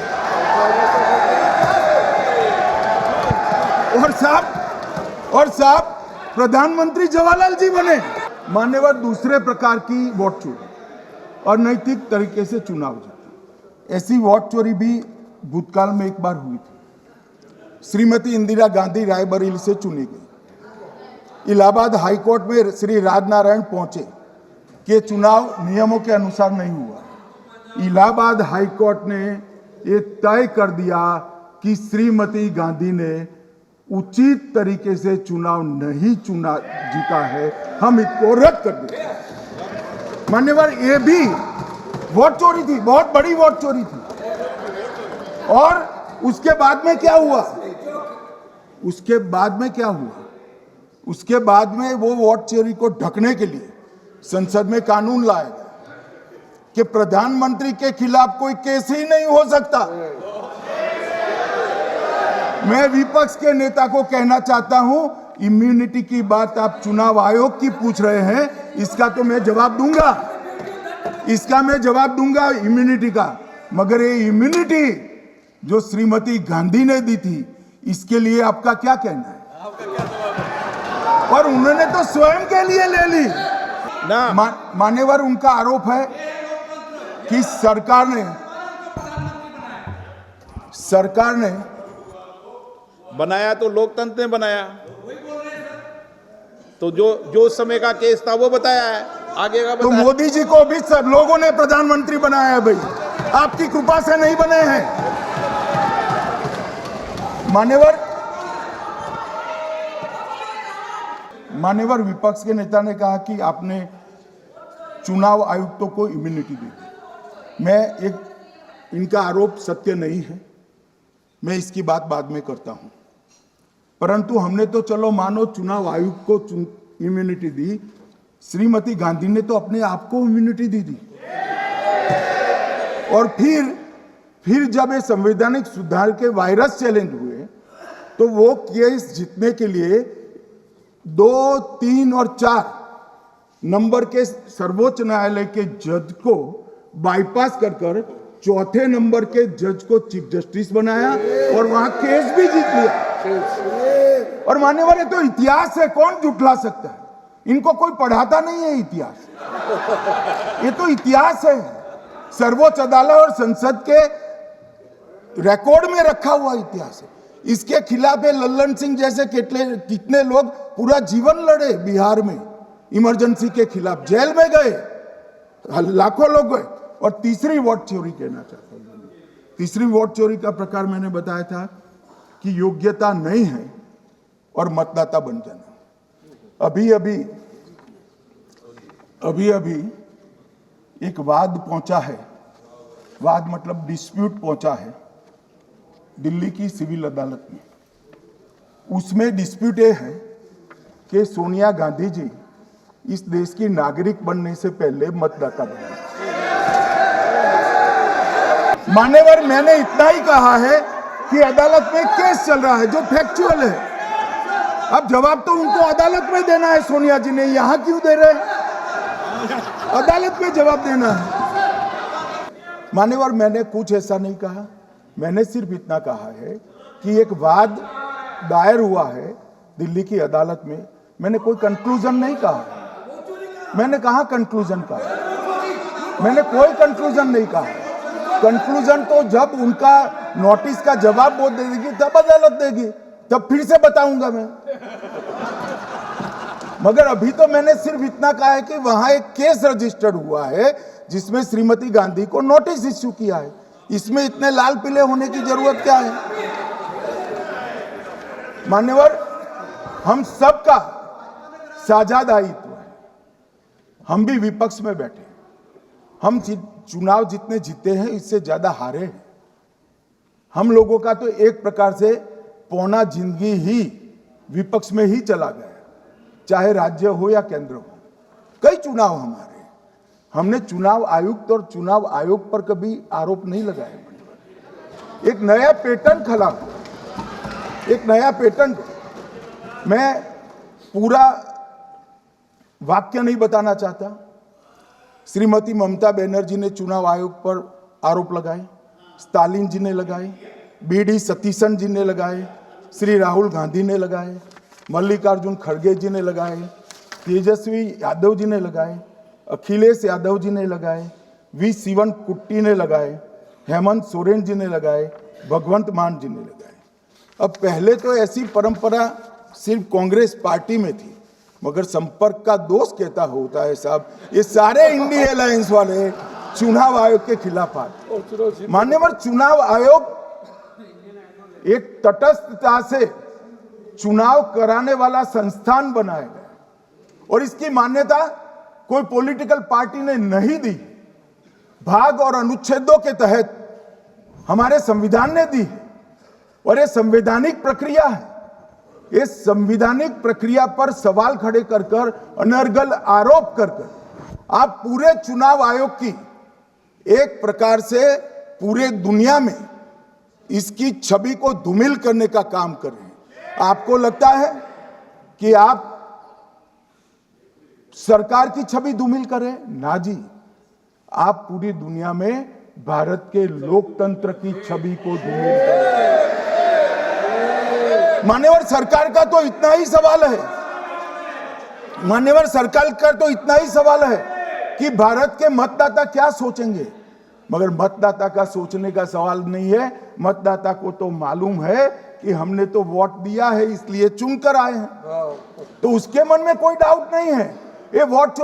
Speaker 1: और साहब प्रधानमंत्री जवाहरलाल जी बने। मान्यवर, दूसरे प्रकार की वोट चोरी और नैतिक तरीके से चुनाव जीता, ऐसी वोट चोरी भी भूतकाल में एक बार हुई थी। श्रीमती इंदिरा गांधी रायबरेली से चुनी गई। इलाहाबाद हाईकोर्ट में श्री राजनारायण पहुंचे कि चुनाव नियमों के अनुसार नहीं हुआ। इलाहाबाद हाईकोर्ट ने ये तय कर दिया कि श्रीमती गांधी ने उचित तरीके से चुनाव नहीं जीता है, हम इसको रद्द कर देते हैं। मान्यवर, ये भी वोट चोरी थी, बहुत बड़ी वोट चोरी थी। और उसके बाद में क्या हुआ? उसके बाद में वो वोट चोरी को ढकने के लिए संसद में कानून लाया गया कि प्रधानमंत्री के खिलाफ कोई केस ही नहीं हो सकता। मैं विपक्ष के नेता को कहना चाहता हूं, इम्यूनिटी की बात आप चुनाव आयोग की पूछ रहे हैं, इसका तो मैं जवाब दूंगा, इम्यूनिटी का। मगर ये इम्यूनिटी जो श्रीमती गांधी ने दी थी, इसके लिए आपका क्या कहना है? और उन्होंने तो स्वयं के लिए ले ली
Speaker 2: ना।
Speaker 1: मान्यवर, उनका आरोप है कि सरकार ने
Speaker 2: बनाया तो लोकतंत्र ने बनाया, तो जो समय का केस था वो बताया है, आगे का
Speaker 1: तो मोदी जी को भी सब लोगों ने प्रधानमंत्री बनाया है भाई, आपकी कृपा से नहीं बने हैं। मान्यवर, विपक्ष के नेता ने कहा कि आपने चुनाव आयुक्तों को इम्यूनिटी दी। इनका आरोप सत्य नहीं है, मैं इसकी बात बाद में करता हूं। परंतु हमने तो चलो मानो चुनाव आयुक्त को इम्यूनिटी दी, श्रीमती गांधी ने तो अपने आप को इम्यूनिटी दी। और फिर जब ये संवैधानिक सुधार के वायरस चैलेंज हुए तो वो केस जीतने के लिए 2, 3 और 4 नंबर के सर्वोच्च न्यायालय के जज को बाईपास कर 4थे नंबर के जज को चीफ जस्टिस बनाया और वहां केस भी जीत लिया। और मान्यवर, ये तो इतिहास है, कौन जुटला सकता है? इनको कोई पढ़ाता नहीं है इतिहास, ये तो इतिहास है, सर्वोच्च अदालत और संसद के रिकॉर्ड में रखा हुआ इतिहास है। इसके खिलाफ लल्लन सिंह जैसे कितने लोग पूरा जीवन लड़े बिहार में इमरजेंसी के खिलाफ, जेल में गए, लाखों लोग गए। और तीसरी वोट चोरी कहना चाहता हूं, तीसरी वोट चोरी का प्रकार मैंने बताया था कि योग्यता नहीं है और मतदाता बन जाना। अभी अभी एक वाद पहुंचा है, वाद मतलब डिस्प्यूट पहुंचा है दिल्ली की सिविल अदालत में। उसमें डिस्प्यूट ये है कि सोनिया गांधी जी इस देश की नागरिक बनने से पहले मतदाता बने। मान्यवर, मैंने इतना ही कहा है कि अदालत में केस चल रहा है जो फैक्चुअल है। अब जवाब तो उनको अदालत में देना है, सोनिया जी ने यहां क्यों दे रहे हैं? अदालत में जवाब देना है। मान्यवर, मैंने कुछ ऐसा नहीं कहा, मैंने सिर्फ इतना कहा है कि एक वाद दायर हुआ है दिल्ली की अदालत में। मैंने कोई कंक्लूजन नहीं कहा, मैंने कहा कंक्लूजन कहा, मैंने कोई कंक्लूजन नहीं कहा। कंक्लूजन तो जब उनका नोटिस का जवाब वो दे देगी तब अदालत देगी, तब फिर से बताऊंगा मैं। मगर अभी तो मैंने सिर्फ इतना कहा है कि वहां एक केस रजिस्टर्ड हुआ है जिसमें श्रीमती गांधी को नोटिस इश्यू किया है। इसमें इतने लाल पीले होने की जरूरत क्या है? मान्यवर, हम सबका साझा दायित्व है, हम भी विपक्ष में बैठे, हम चुनाव जितने जीते हैं इससे ज्यादा हारे हैं। हम लोगों का तो एक प्रकार से पौना जिंदगी ही विपक्ष में ही चला गया, चाहे राज्य हो या केंद्र हो। कई चुनाव हमारे, हमने चुनाव आयुक्त और चुनाव आयोग पर कभी आरोप नहीं लगाया। एक नया पैटर्न खड़ा हुआ, एक नया पैटर्न। मैं पूरा वाक्य नहीं बताना चाहता। श्रीमती ममता बनर्जी ने चुनाव आयोग पर आरोप लगाए, स्टालिन जी ने लगाए, बीडी सतीशन जी ने लगाए, श्री राहुल गांधी ने लगाए, मल्लिकार्जुन खड़गे जी ने लगाए, तेजस्वी यादव जी ने लगाए, अखिलेश यादव जी ने लगाए, वी शिवन कुट्टी ने लगाए, हेमंत सोरेन जी ने लगाए, भगवंत मान जी ने लगाए। अब पहले तो ऐसी परंपरा सिर्फ कांग्रेस पार्टी में थी, मगर संपर्क का दोष कहता होता है साहब, ये सारे इंडिया अलायंस वाले चुनाव आयोग के खिलाफ आए। मान्यवर, चुनाव आयोग एक तटस्थता से चुनाव कराने वाला संस्थान बनाया गया और इसकी मान्यता कोई पॉलिटिकल पार्टी ने नहीं दी, भाग और अनुच्छेदों के तहत हमारे संविधान ने दी है। और ये संवैधानिक प्रक्रिया है। ये संवैधानिक प्रक्रिया पर सवाल खड़े कर कर, अनर्गल आरोप कर कर आप पूरे चुनाव आयोग की एक प्रकार से पूरे दुनिया में इसकी छवि को धूमिल करने का काम कर रहे हैं। आपको लगता है कि आप सरकार की छवि धूमिल करें? ना जी, आप पूरी दुनिया में भारत के लोकतंत्र की छवि को धूमिल करें। मान्यवर, सरकार का तो इतना ही सवाल है, मान्यवर सरकार का तो इतना ही सवाल है कि भारत के मतदाता क्या सोचेंगे। मगर मतदाता का सोचने का सवाल नहीं है। मतदाता को तो मालूम है कि हमने तो वोट दिया है इसलिए चुनकर आए हैं, तो उसके मन में कोई डाउट नहीं है। ये वोट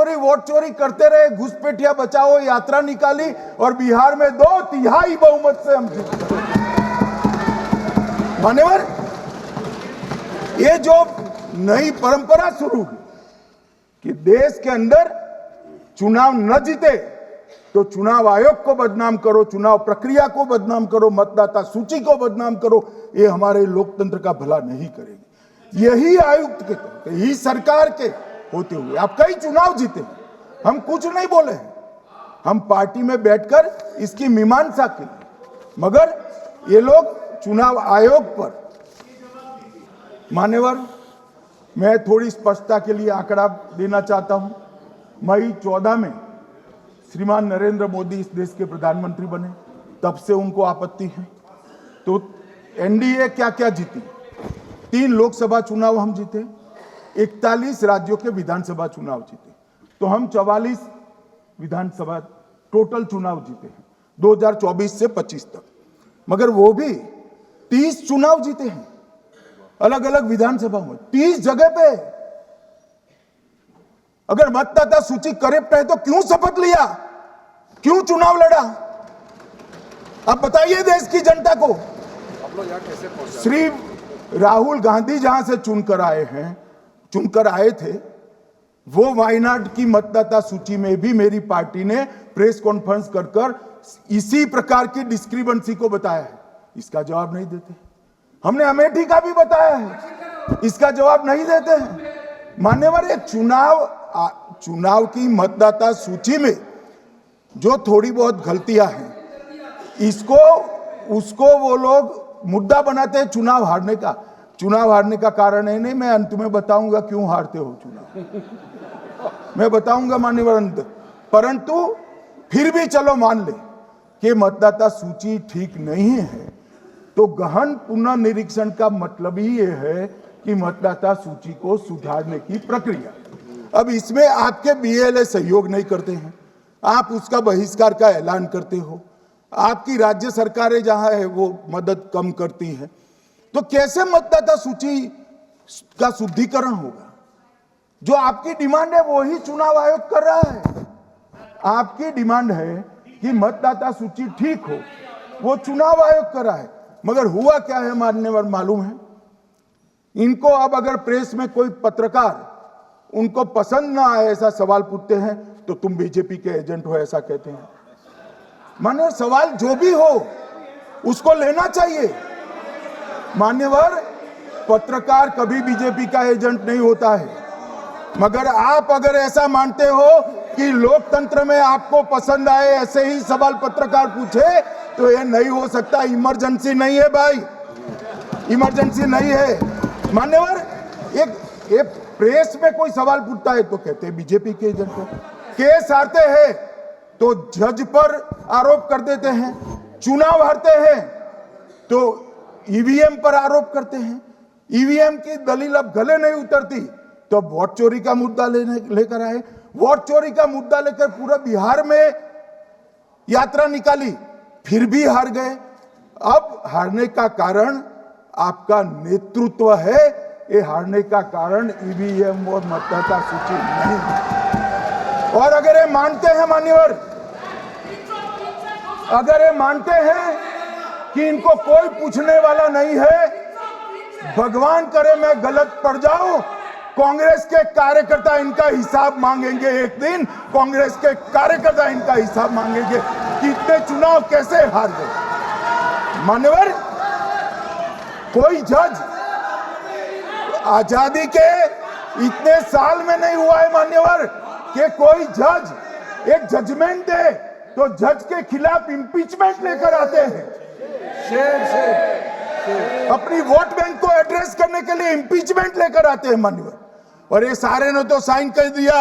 Speaker 1: चोरी करते रहे, घुसपैठिया बचाओ यात्रा निकाली और बिहार में 2/3 बहुमत से हम जीते। मान्यवर, ये जो नई परंपरा शुरू हुई कि देश के अंदर चुनाव न जीते तो चुनाव आयोग को बदनाम करो, चुनाव प्रक्रिया को बदनाम करो, मतदाता सूची को बदनाम करो, ये हमारे लोकतंत्र का भला नहीं करेगी। यही आयुक्त के तहत, यही सरकार के होते हुए आप कई चुनाव जीते हैं। हम कुछ नहीं बोले हैं, हम पार्टी में बैठकर इसकी मीमांसा की, मगर ये लोग चुनाव आयोग पर। मान्यवर, मैं थोड़ी स्पष्टता के लिए आंकड़ा देना चाहता हूं। मई 14 में श्रीमान नरेंद्र मोदी इस देश के प्रधानमंत्री बने, तब से उनको आपत्ति है। तो एनडीए क्या क्या जीती? 3 लोकसभा चुनाव हम जीते, 41 राज्यों के विधानसभा चुनाव जीते, तो हम 44 विधानसभा टोटल चुनाव जीते हैं 2024 से 25 तक। मगर वो भी 30 चुनाव जीते हैं अलग अलग विधानसभा में, 30 जगह पे। अगर मतदाता सूची करेक्ट है तो क्यों शपथ लिया, क्यों चुनाव लड़ा? अब बताइए देश की जनता को। श्री राहुल गांधी जहां से चुनकर आए थे, वो वायनाड की मतदाता सूची में भी मेरी पार्टी ने प्रेस कॉन्फ्रेंस कर इसी प्रकार की डिस्क्रिपेंसी को बताया है। इसका जवाब नहीं देते। हमने अमेठी का भी बताया है, इसका जवाब नहीं देते हैं। मान्यवर, एक चुनाव की मतदाता सूची में जो थोड़ी बहुत गलतियां हैं, उसको वो लोग मुद्दा बनाते हैं चुनाव हारने का। चुनाव हारने का कारण है नहीं, मैं अंत में बताऊंगा क्यों हारते हो चुनाव, मैं बताऊंगा मान्यवर अंत। परंतु फिर भी चलो मान ले कि मतदाता सूची ठीक नहीं है, तो गहन पुनर्निरीक्षण का मतलब ही ये है कि मतदाता सूची को सुधारने की प्रक्रिया। अब इसमें आपके बीएलए सहयोग नहीं करते हैं, आप उसका बहिष्कार का ऐलान करते हो, आपकी राज्य सरकारें जहां है वो मदद कम करती हैं, तो कैसे मतदाता सूची का शुद्धिकरण होगा? जो आपकी डिमांड है वो ही चुनाव आयोग कर रहा है। आपकी डिमांड है कि मतदाता सूची ठीक हो, वो चुनाव आयोग कर रहा है। मगर हुआ क्या है मान्यवर मालूम है? इनको अब अगर प्रेस में कोई पत्रकार उनको पसंद ना आए ऐसा सवाल पूछते हैं तो तुम बीजेपी के एजेंट हो ऐसा कहते हैं। मान्यवर, सवाल जो भी हो उसको लेना चाहिए। मान्यवर, पत्रकार कभी बीजेपी का एजेंट नहीं होता है। मगर आप अगर ऐसा मानते हो कि लोकतंत्र में आपको पसंद आए ऐसे ही सवाल पत्रकार पूछे, तो ये नहीं हो सकता। इमरजेंसी नहीं है भाई, इमरजेंसी नहीं है। मान्यवर, एक प्रेस में कोई सवाल पूछता है तो कहते हैं बीजेपी के एजेंट हो। केस हारते हैं तो जज पर आरोप कर देते हैं, चुनाव हारते हैं तो ईवीएम पर आरोप करते हैं। ईवीएम की दलील अब गले नहीं उतरती तो वोट चोरी का मुद्दा लेकर आए। वोट चोरी का मुद्दा लेकर पूरा बिहार में यात्रा निकाली, फिर भी हार गए। अब हारने का कारण आपका नेतृत्व है, ये हारने का कारण ईवीएम और मतदाता सूची नहीं है। और अगर ये मानते हैं मान्यवर, अगर ये मानते हैं कि इनको कोई पूछने वाला नहीं है, भगवान करे मैं गलत पड़ जाऊं, कांग्रेस के कार्यकर्ता इनका हिसाब मांगेंगे। एक दिन कांग्रेस के कार्यकर्ता इनका हिसाब मांगेंगे कि इतने चुनाव कैसे हार गए। मान्यवर, कोई जज आजादी के इतने साल में नहीं हुआ है मान्यवर कि कोई जज एक जजमेंट दे तो जज के खिलाफ इंपीचमेंट लेकर आते हैं। अपनी वोट बैंक को एड्रेस करने के लिए इंपीचमेंट लेकर आते हैं मान्यवर। और ये सारे ने तो साइन कर दिया,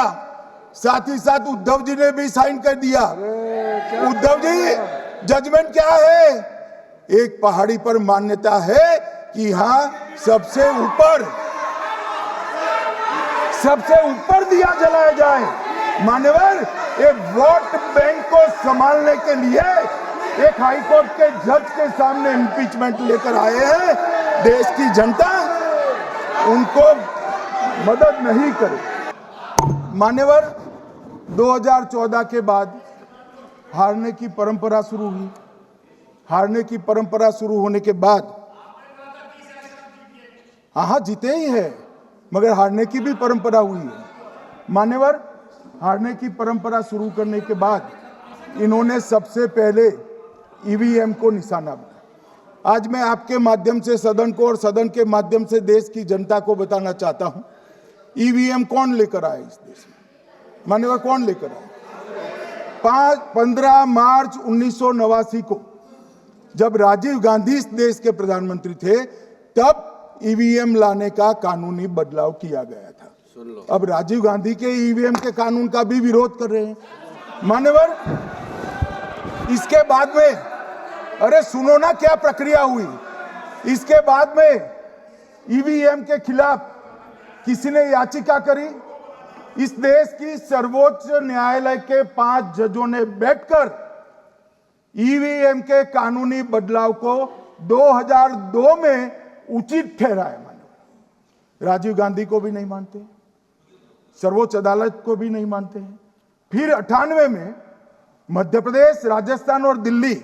Speaker 1: साथ ही साथ उद्धव जी ने भी साइन कर दिया। उद्धव जी, जजमेंट क्या है? एक पहाड़ी पर मान्यता है कि हाँ सबसे ऊपर दिया जलाया जाए। मान्यवर, एक वोट बैंक को संभालने के लिए एक हाईकोर्ट के जज के सामने इंपीचमेंट लेकर आए हैं। देश की जनता उनको मदद नहीं करे। मान्यवर, 2014 के बाद हारने की परंपरा शुरू हुई। हारने की परंपरा शुरू होने के बाद हाँ जीते ही है, मगर हारने की भी परंपरा हुई है। मान्यवर, हारने की परंपरा शुरू करने के बाद इन्होंने सबसे पहले ईवीएम को निशाना बनाया। आज मैं आपके माध्यम से सदन को और सदन के माध्यम से देश की जनता को बताना चाहता हूं, ईवीएम कौन लेकर आए इस देश में? मान्यवर, कौन लेकर आए? 15 मार्च 1989 को जब राजीव गांधी इस देश के प्रधानमंत्री थे, तब ईवीएम लाने का कानूनी बदलाव किया गया था। अब राजीव गांधी के ईवीएम के कानून का भी विरोध कर रहे हैं। मान्यवर, इसके बाद में, अरे सुनो ना क्या प्रक्रिया हुई। इसके बाद में ईवीएम के खिलाफ किसी ने याचिका करी, इस देश की सर्वोच्च न्यायालय के 5 जजों ने बैठकर ईवीएम के कानूनी बदलाव को 2002 में उचित ठहराया। माननीय राजीव गांधी को भी नहीं मानते, सर्वोच्च अदालत को भी नहीं मानते हैं। फिर 98 में मध्य प्रदेश, राजस्थान और दिल्ली,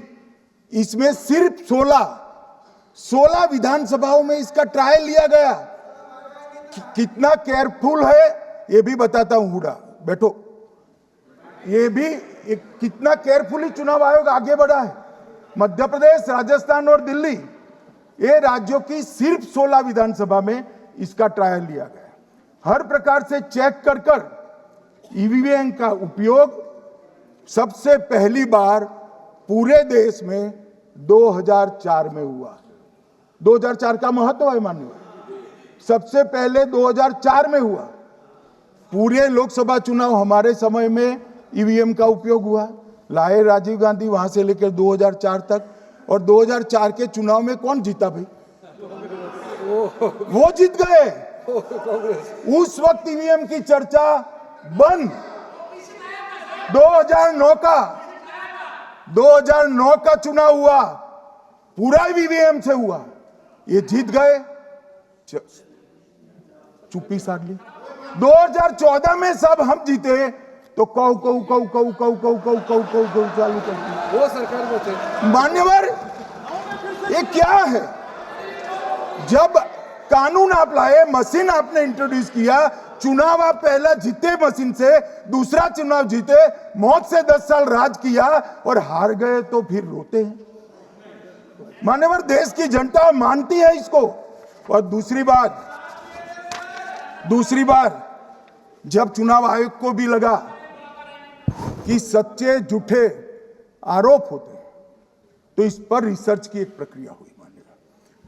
Speaker 1: इसमें सिर्फ 16 विधानसभाओं में इसका ट्रायल लिया गया। कितना केयरफुल है ये भी बताता हूं। हुडा बैठो, ये भी कितना केयरफुली चुनाव आयोग आगे बढ़ा है। मध्य प्रदेश, राजस्थान और दिल्ली, ये राज्यों की सिर्फ 16 विधानसभा में इसका ट्रायल लिया गया। हर प्रकार से चेक कर ईवीएम का उपयोग सबसे पहली बार पूरे देश में 2004 में हुआ। 2004 का महत्व है माननीय, सबसे पहले 2004 में हुआ। पूरे लोकसभा चुनाव हमारे समय में ईवीएम का उपयोग हुआ, लाए राजीव गांधी, वहां से लेकर 2004 तक। और 2004 के चुनाव में कौन जीता भाई? वो जीत गए। उस वक्त ईवीएम की चर्चा बंद। 2009 का चुनाव हुआ, पूरा ईवीएम से हुआ, ये जीत गए। चुप्पी साध ली। 2014 में सब हम जीते तो कौ चालू करती
Speaker 3: वो सरकार में थे।
Speaker 1: मान्यवर, ये क्या है? जब कानून आप लाए, मशीन आपने इंट्रोड्यूस किया, चुनाव आप पहला जीते मशीन से, दूसरा चुनाव जीते, मौत से 10 साल राज किया और हार गए तो फिर रोते हैं। मान्यवर, देश की जनता मानती है इसको। और दूसरी बात, जब चुनाव आयोग को भी लगा कि सच्चे झूठे आरोप होते हैं, तो इस पर रिसर्च की एक प्रक्रिया हुई। मानिएगा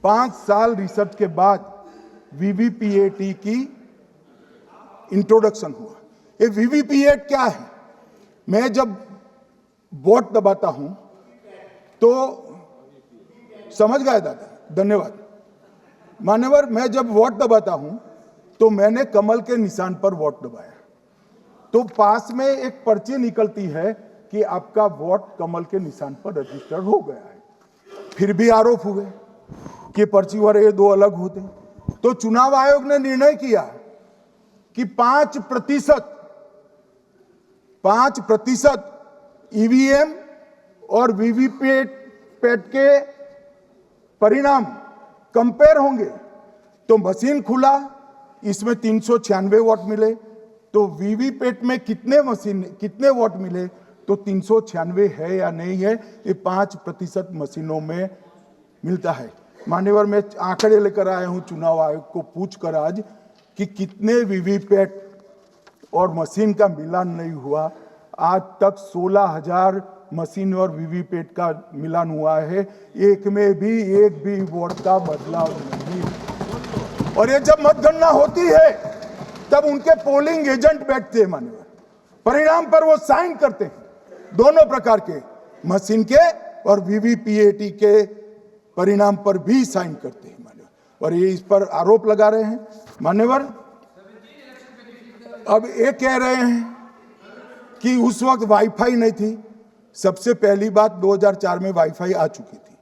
Speaker 1: 5 साल रिसर्च के बाद वीवीपीएटी की इंट्रोडक्शन हुआ। ये वीवीपीएटी क्या है? मैं जब वोट दबाता हूं तो समझ गए दादा, धन्यवाद मान्यवर। मैं जब वोट दबाता हूं तो मैंने कमल के निशान पर वोट दबाया, तो पास में एक पर्ची निकलती है कि आपका वोट कमल के निशान पर रजिस्टर हो गया है। फिर भी आरोप हुए कि पर्ची और ये 2 अलग होते। तो चुनाव आयोग ने निर्णय किया कि 5% ईवीएम और वीवीपैट के परिणाम कंपेयर होंगे। तो मशीन खुला, इसमें 396 वोट मिले। तो वीवीपैट में कितने वोट मिले? तो 396 है या नहीं है, ये 5% मशीनों में मिलता है। मान्यवर, मैं आंकड़े लेकर आया हूं चुनाव आयोग को पूछकर आज कि कितने वीवीपैट और मशीन का मिलान नहीं हुआ। आज तक 16,000 मशीन और वीवीपैट का मिलान हुआ है, एक भी वोट का बदलाव नहीं। और ये जब मतगणना होती है तब उनके पोलिंग एजेंट बैठते हैं मान्यवर, परिणाम पर वो साइन करते हैं, दोनों प्रकार के, मशीन के और वीवीपीएटी के परिणाम पर भी साइन करते हैं मान्यवर। और ये इस पर आरोप लगा रहे हैं मान्यवर। अब ये कह रहे हैं कि उस वक्त वाईफाई नहीं थी। सबसे पहली बात, 2004 में वाईफाई आ चुकी थी,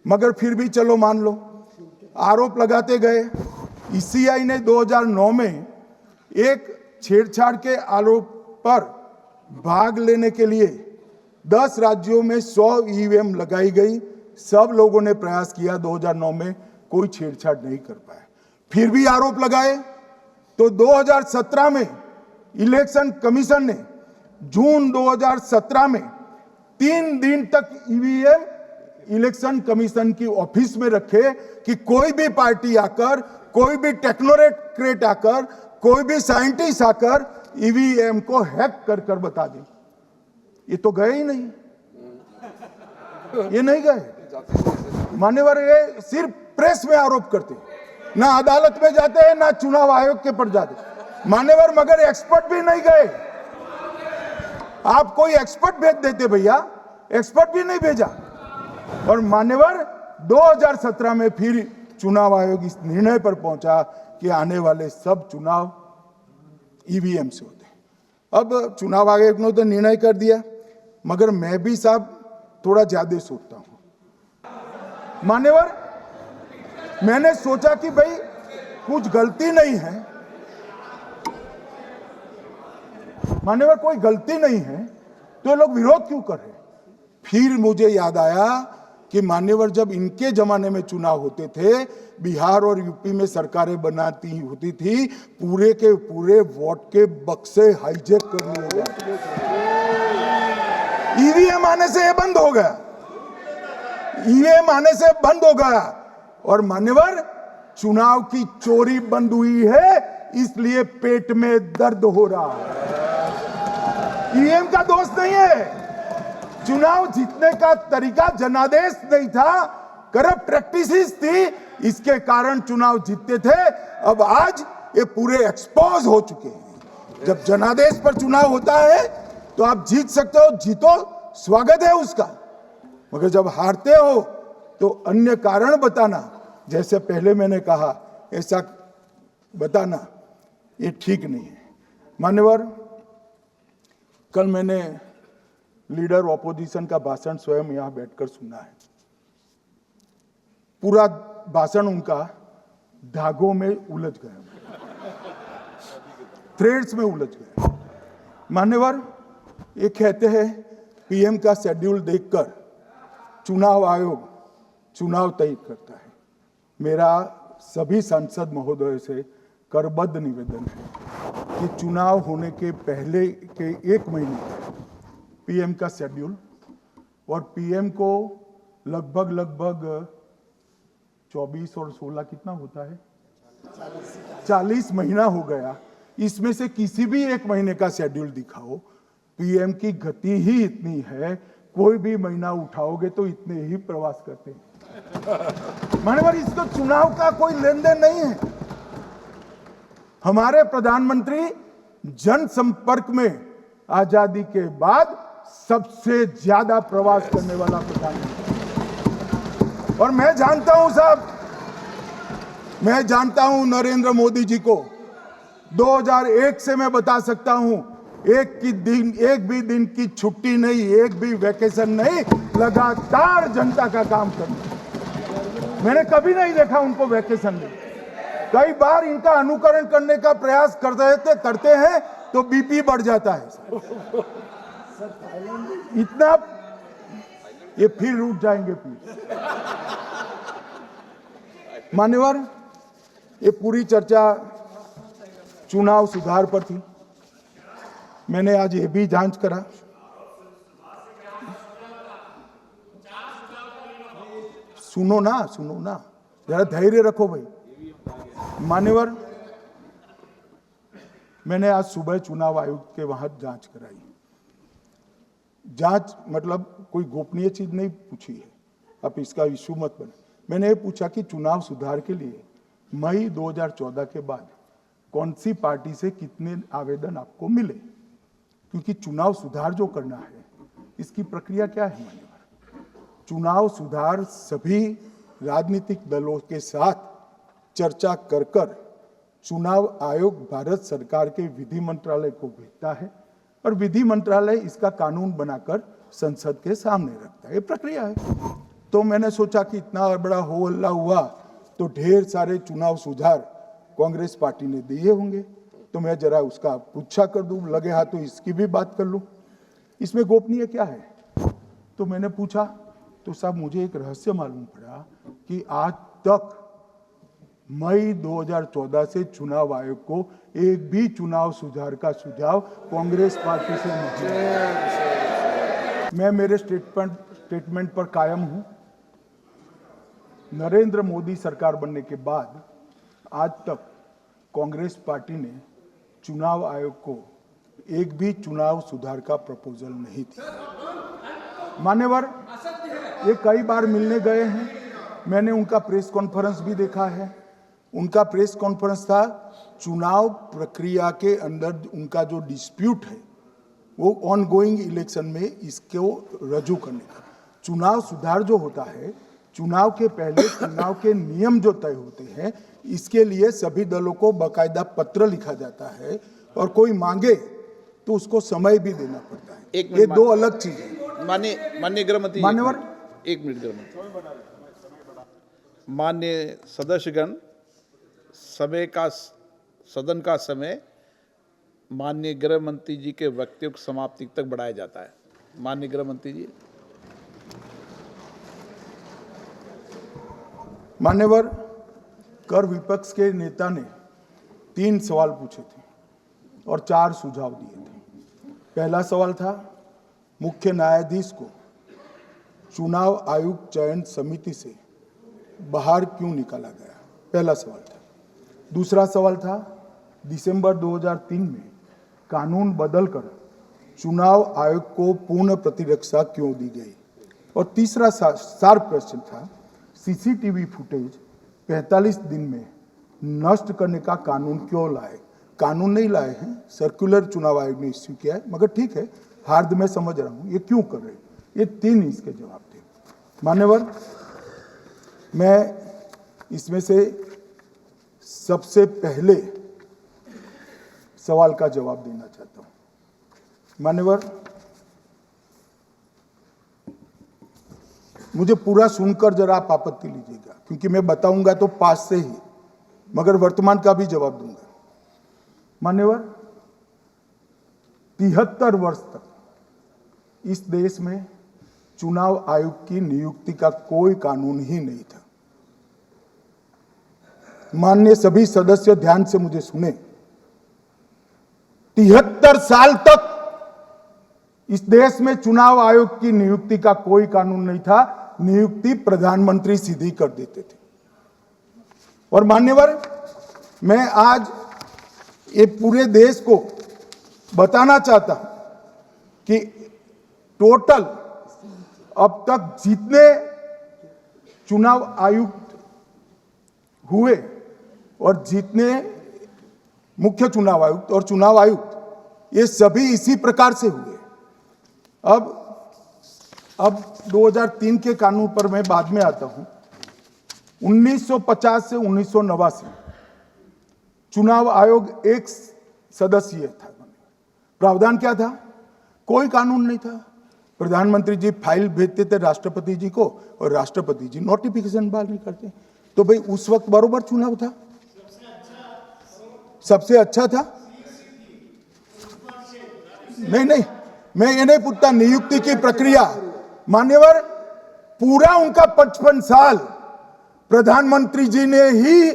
Speaker 1: मगर फिर भी चलो मान लो, आरोप लगाते गए। ईसीआई ने 2009 में एक छेड़छाड़ के आरोप पर भाग लेने के लिए 10 राज्यों में 100 ईवीएम लगाई गई। सब लोगों ने प्रयास किया, 2009 में कोई छेड़छाड़ नहीं कर पाए। फिर भी आरोप लगाए तो 2017 में इलेक्शन कमीशन ने जून 2017 में 3 दिन तक ईवीएम इलेक्शन कमीशन की ऑफिस में रखे कि कोई भी पार्टी आकर, कोई भी टेक्नोक्रेट आकर, कोई भी साइंटिस्ट आकर ईवीएम को हैक कर बता दे। ये तो गए ही नहीं, ये नहीं गए मान्यवर। ये सिर्फ प्रेस में आरोप करते, ना अदालत में जाते हैं, ना चुनाव आयोग के पर जाते मान्यवर। मगर एक्सपर्ट भी नहीं गए। आप कोई एक्सपर्ट भेज देते भैया, एक्सपर्ट भी नहीं भेजा। और मान्यवर 2017 में फिर चुनाव आयोग इस निर्णय पर पहुंचा कि आने वाले सब चुनाव ईवीएम से होते हैं। अब चुनाव आयोग ने तो निर्णय कर दिया, मगर मैं भी साहब थोड़ा ज्यादा सोचता हूं। मान्यवर, मैंने सोचा कि भाई कुछ गलती नहीं है, मान्यवर कोई गलती नहीं है, तो ये लोग विरोध क्यों कर रहे हैं? फिर मुझे याद आया कि मान्यवर जब इनके जमाने में चुनाव होते थे, बिहार और यूपी में सरकारें बनाती होती थी, पूरे के पूरे वोट के बक्से हाईजेक कर लिए जाते। ईवीएम आने से ये बंद हो गया, ईवीएम आने से बंद हो गया, और मान्यवर चुनाव की चोरी बंद हुई है, इसलिए पेट में दर्द हो रहा है। ईवीएम का दोष नहीं है, चुनाव जीतने का तरीका जनादेश नहीं था, करप्ट प्रैक्टिसेस थी, इसके कारण चुनाव जीतते थे। अब आज ये पूरे एक्सपोज हो चुके हैं। जब जनादेश पर चुनाव होता है तो आप जीत सकते हो, जीतो, स्वागत है उसका, मगर जब हारते हो तो अन्य कारण बताना, जैसे पहले मैंने कहा, ऐसा बताना ये ठीक नहीं है। मान्यवर, कल मैंने लीडर ऑपोजिशन का भाषण स्वयं यहां बैठकर सुना है। पूरा भाषण उनका धागों में उलझ गया, थ्रेड्स में उलझ गया। मान्यवर, ये कहते हैं पीएम का शेड्यूल देखकर चुनाव आयोग चुनाव तय करता है। मेरा सभी सांसद महोदय से करबद्ध निवेदन है कि चुनाव होने के पहले के 1 महीने पीएम का शेड्यूल, और पीएम को लगभग 24 और 16 कितना होता है, 40 महीना हो गया। इसमें से किसी भी 1 महीने का शेड्यूल दिखाओ। पीएम की गति ही इतनी है, कोई भी महीना उठाओगे तो इतने ही प्रवास करते हैं। मान्यवर, इसको चुनाव का कोई लेन देन नहीं है। हमारे प्रधानमंत्री जनसंपर्क में आजादी के बाद सबसे ज्यादा प्रवास करने वाला प्रधानमंत्री, और मैं जानता हूं साहब, मैं जानता हूं नरेंद्र मोदी जी को 2001 से मैं बता सकता हूं, एक भी दिन की छुट्टी नहीं, एक भी वैकेशन नहीं, लगातार जनता का काम करना। मैंने कभी नहीं देखा उनको वैकेशन में। कई बार इनका अनुकरण करने का प्रयास करते हैं तो बीपी बढ़ जाता है। इतना ये फिर उठ जाएंगे प्लीज। मान्यवर, ये पूरी चर्चा चुनाव सुधार पर थी। मैंने आज ये भी जांच करा, सुनो ना, जरा धैर्य रखो भाई। मान्यवर, मैंने आज सुबह चुनाव आयोग के वहां जांच कराई। जांच मतलब कोई गोपनीय चीज नहीं पूछी है, आप इसका इशू मत बने। मैंने ये पूछा कि चुनाव सुधार के लिए मई 2014 के बाद कौन सी पार्टी से कितने आवेदन आपको मिले, क्योंकि चुनाव सुधार जो करना है इसकी प्रक्रिया क्या है। मान्यवर, चुनाव सुधार सभी राजनीतिक दलों के साथ चर्चा कर चुनाव आयोग भारत सरकार के विधि मंत्रालय को भेजता है, और विधि मंत्रालय इसका कानून बनाकर संसद के सामने रखता है। ये प्रक्रिया है। तो मैंने सोचा कि इतना बड़ा हो हल्ला हुआ तो ढेर सारे चुनाव सुधार कांग्रेस पार्टी ने दिए होंगे, तो मैं जरा उसका पूछा कर दूं, लगे हाथ तो इसकी भी बात कर लूं, इसमें गोपनीय क्या है। तो मैंने पूछा तो साहब मुझे एक रहस्य मालूम पड़ा कि आज तक मई 2014 से चुनाव आयोग को एक भी चुनाव सुधार का सुझाव कांग्रेस पार्टी से नहीं है। मैं मेरे स्टेटमेंट पर कायम हूं। नरेंद्र मोदी सरकार बनने के बाद आज तक कांग्रेस पार्टी ने चुनाव आयोग को एक भी चुनाव सुधार का प्रपोजल नहीं दिया। मान्यवर, ये कई बार मिलने गए हैं, मैंने उनका प्रेस कॉन्फ्रेंस भी देखा है। उनका प्रेस कॉन्फ्रेंस था चुनाव प्रक्रिया के अंदर उनका जो डिस्प्यूट है वो ऑन गोइंग इलेक्शन में इसको रजू करने का। चुनाव सुधार जो होता है, चुनाव के पहले चुनाव के नियम जो तय होते हैं, इसके लिए सभी दलों को बाकायदा पत्र लिखा जाता है और कोई मांगे तो उसको समय भी देना पड़ता है।
Speaker 2: एक मिनट
Speaker 1: ये दो अलग चीज है।
Speaker 2: माननीय गृहमंत्री जी,
Speaker 1: मान्यवर,
Speaker 2: एक मिनट गृहमंत्री। माननीय सदस्यगण, सदन का समय माननीय गृह मंत्री जी के वक्तव्य की समाप्ति तक बढ़ाया जाता है। माननीय गृह मंत्री जी।
Speaker 1: मान्यवर, कर विपक्ष के नेता ने 3 सवाल पूछे थे और 4 सुझाव दिए थे। पहला सवाल था, मुख्य न्यायाधीश को चुनाव आयोग चयन समिति से बाहर क्यों निकाला गया, पहला सवाल था। दूसरा सवाल था, दिसंबर 2003 में कानून बदलकर चुनाव आयोग को पूर्ण प्रतिरक्षा क्यों दी गई। और तीसरा शार्प क्वेश्चन था, सीसीटीवी फुटेज 45 दिन में नष्ट करने का कानून क्यों लाए। कानून नहीं लाए हैं, सर्कुलर चुनाव आयोग ने इश्यू किया है, मगर ठीक है, हार्द में समझ रहा हूं, ये क्यों कर रहे हैं। ये 3 इसके जवाब थे। मान्यवर, मैं इसमें से सबसे पहले सवाल का जवाब देना चाहता हूं। मान्यवर, मुझे पूरा सुनकर जरा आप आपत्ति लीजिएगा, क्योंकि मैं बताऊंगा तो पास से ही, मगर वर्तमान का भी जवाब दूंगा। मान्यवर, 73 वर्ष तक इस देश में चुनाव आयोग की नियुक्ति का कोई कानून ही नहीं था। माननीय सभी सदस्य ध्यान से मुझे सुने, 73 साल तक इस देश में चुनाव आयोग की नियुक्ति का कोई कानून नहीं था। नियुक्ति प्रधानमंत्री सीधी कर देते थे। और मान्यवर, मैं आज ये पूरे देश को बताना चाहता हूं कि टोटल अब तक जितने चुनाव आयुक्त हुए और जितने मुख्य चुनाव आयुक्त और चुनाव आयुक्त, ये सभी इसी प्रकार से हुए। अब 2003 के कानून पर मैं बाद में आता हूं। 1950 से 1989 चुनाव आयोग एक सदस्यीय था। प्रावधान क्या था? कोई कानून नहीं था। प्रधानमंत्री जी फाइल भेजते थे राष्ट्रपति जी को और राष्ट्रपति जी नोटिफिकेशन बाहर नहीं करते। तो भाई उस वक्त बरोबर चुनाव था, सबसे अच्छा था। नहीं, मैं ये नहीं पूछता नियुक्ति की प्रक्रिया। मान्यवर, पूरा उनका 55 साल प्रधानमंत्री जी ने ही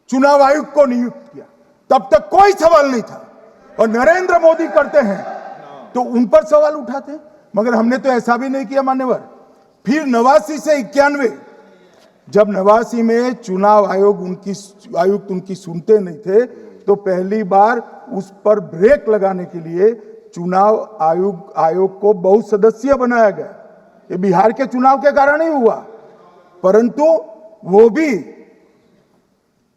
Speaker 1: चुनाव आयोग को नियुक्त किया, तब तक कोई सवाल नहीं था। और नरेंद्र मोदी करते हैं तो उन पर सवाल उठाते हैं, मगर हमने तो ऐसा भी नहीं किया। मान्यवर, फिर 89 से 91, जब 89 में चुनाव आयोग आयुक्त उनकी सुनते नहीं थे, तो पहली बार उस पर ब्रेक लगाने के लिए चुनाव आयोग को बहुसदस्यीय बनाया गया। ये बिहार के चुनाव के कारण ही हुआ, परंतु वो भी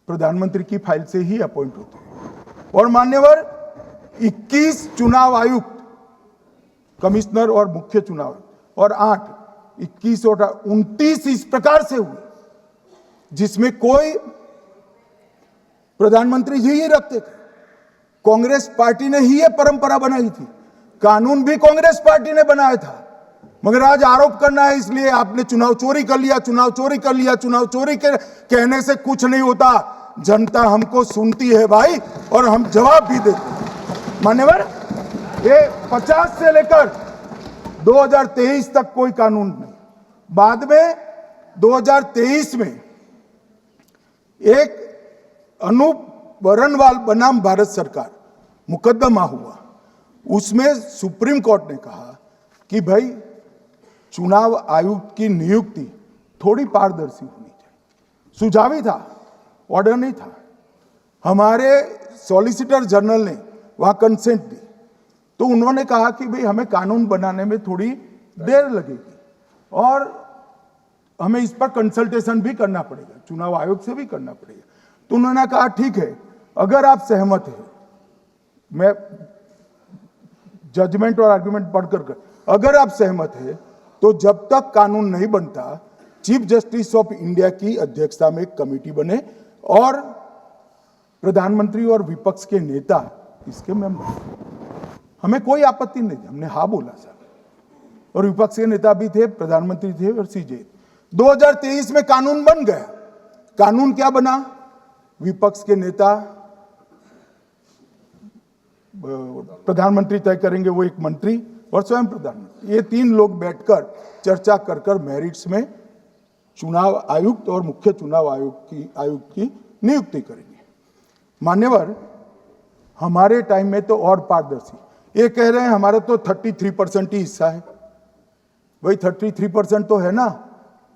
Speaker 1: प्रधानमंत्री की फाइल से ही अपॉइंट होते हैं। और मान्यवर, 21 चुनाव आयुक्त, कमिश्नर और मुख्य चुनाव और 8, 21 और 29 इस प्रकार से हुए, जिसमें कोई प्रधानमंत्री जी ही रखते थे। कांग्रेस पार्टी ने ही यह परंपरा बनाई थी, कानून भी कांग्रेस पार्टी ने बनाया था। मगर आज आरोप करना है इसलिए आपने चुनाव चोरी कर लिया, चुनाव चोरी कर लिया, चुनाव चोरी के कहने से कुछ नहीं होता। जनता हमको सुनती है भाई, और हम जवाब भी देते हैं। मान्यवर, ये 50 से लेकर 2023 तक कोई कानून नहीं। बाद में 2023 में एक अनूप बरनवाल बनाम भारत सरकार मुकदमा हुआ। उसमें सुप्रीम कोर्ट ने कहा कि भाई चुनाव आयुक्त की नियुक्ति थोड़ी पारदर्शी होनी चाहिए। सुझावी था, ऑर्डर नहीं था। हमारे सॉलिसिटर जनरल ने वहां कंसेंट दी, तो उन्होंने कहा कि भाई हमें कानून बनाने में थोड़ी देर लगेगी और हमें इस पर कंसल्टेशन भी करना पड़ेगा, चुनाव आयोग से भी करना पड़ेगा। तो उन्होंने कहा ठीक है, अगर आप सहमत हैं, मैं जजमेंट और आर्गुमेंट पढ़कर अगर आप सहमत हैं, तो जब तक कानून नहीं बनता चीफ जस्टिस ऑफ इंडिया की अध्यक्षता में एक कमेटी बने और प्रधानमंत्री और विपक्ष के नेता इसके मेंबर। हमें कोई आपत्ति नहीं थी, हमने हाँ बोला सर। और विपक्ष के नेता भी थे, प्रधानमंत्री थे और सीजे। 2023 में कानून बन गया। कानून क्या बना? विपक्ष के नेता प्रधानमंत्री तय करेंगे, वो एक मंत्री और स्वयं प्रधानमंत्री, ये तीन लोग बैठकर चर्चा कर कर मेरिट्स में चुनाव आयुक्त और मुख्य चुनाव आयुक्त की नियुक्ति करेंगे। मान्यवर, हमारे टाइम में तो और पारदर्शी, ये कह रहे हैं हमारा तो 33% ही हिस्सा है। भाई 33% तो है ना,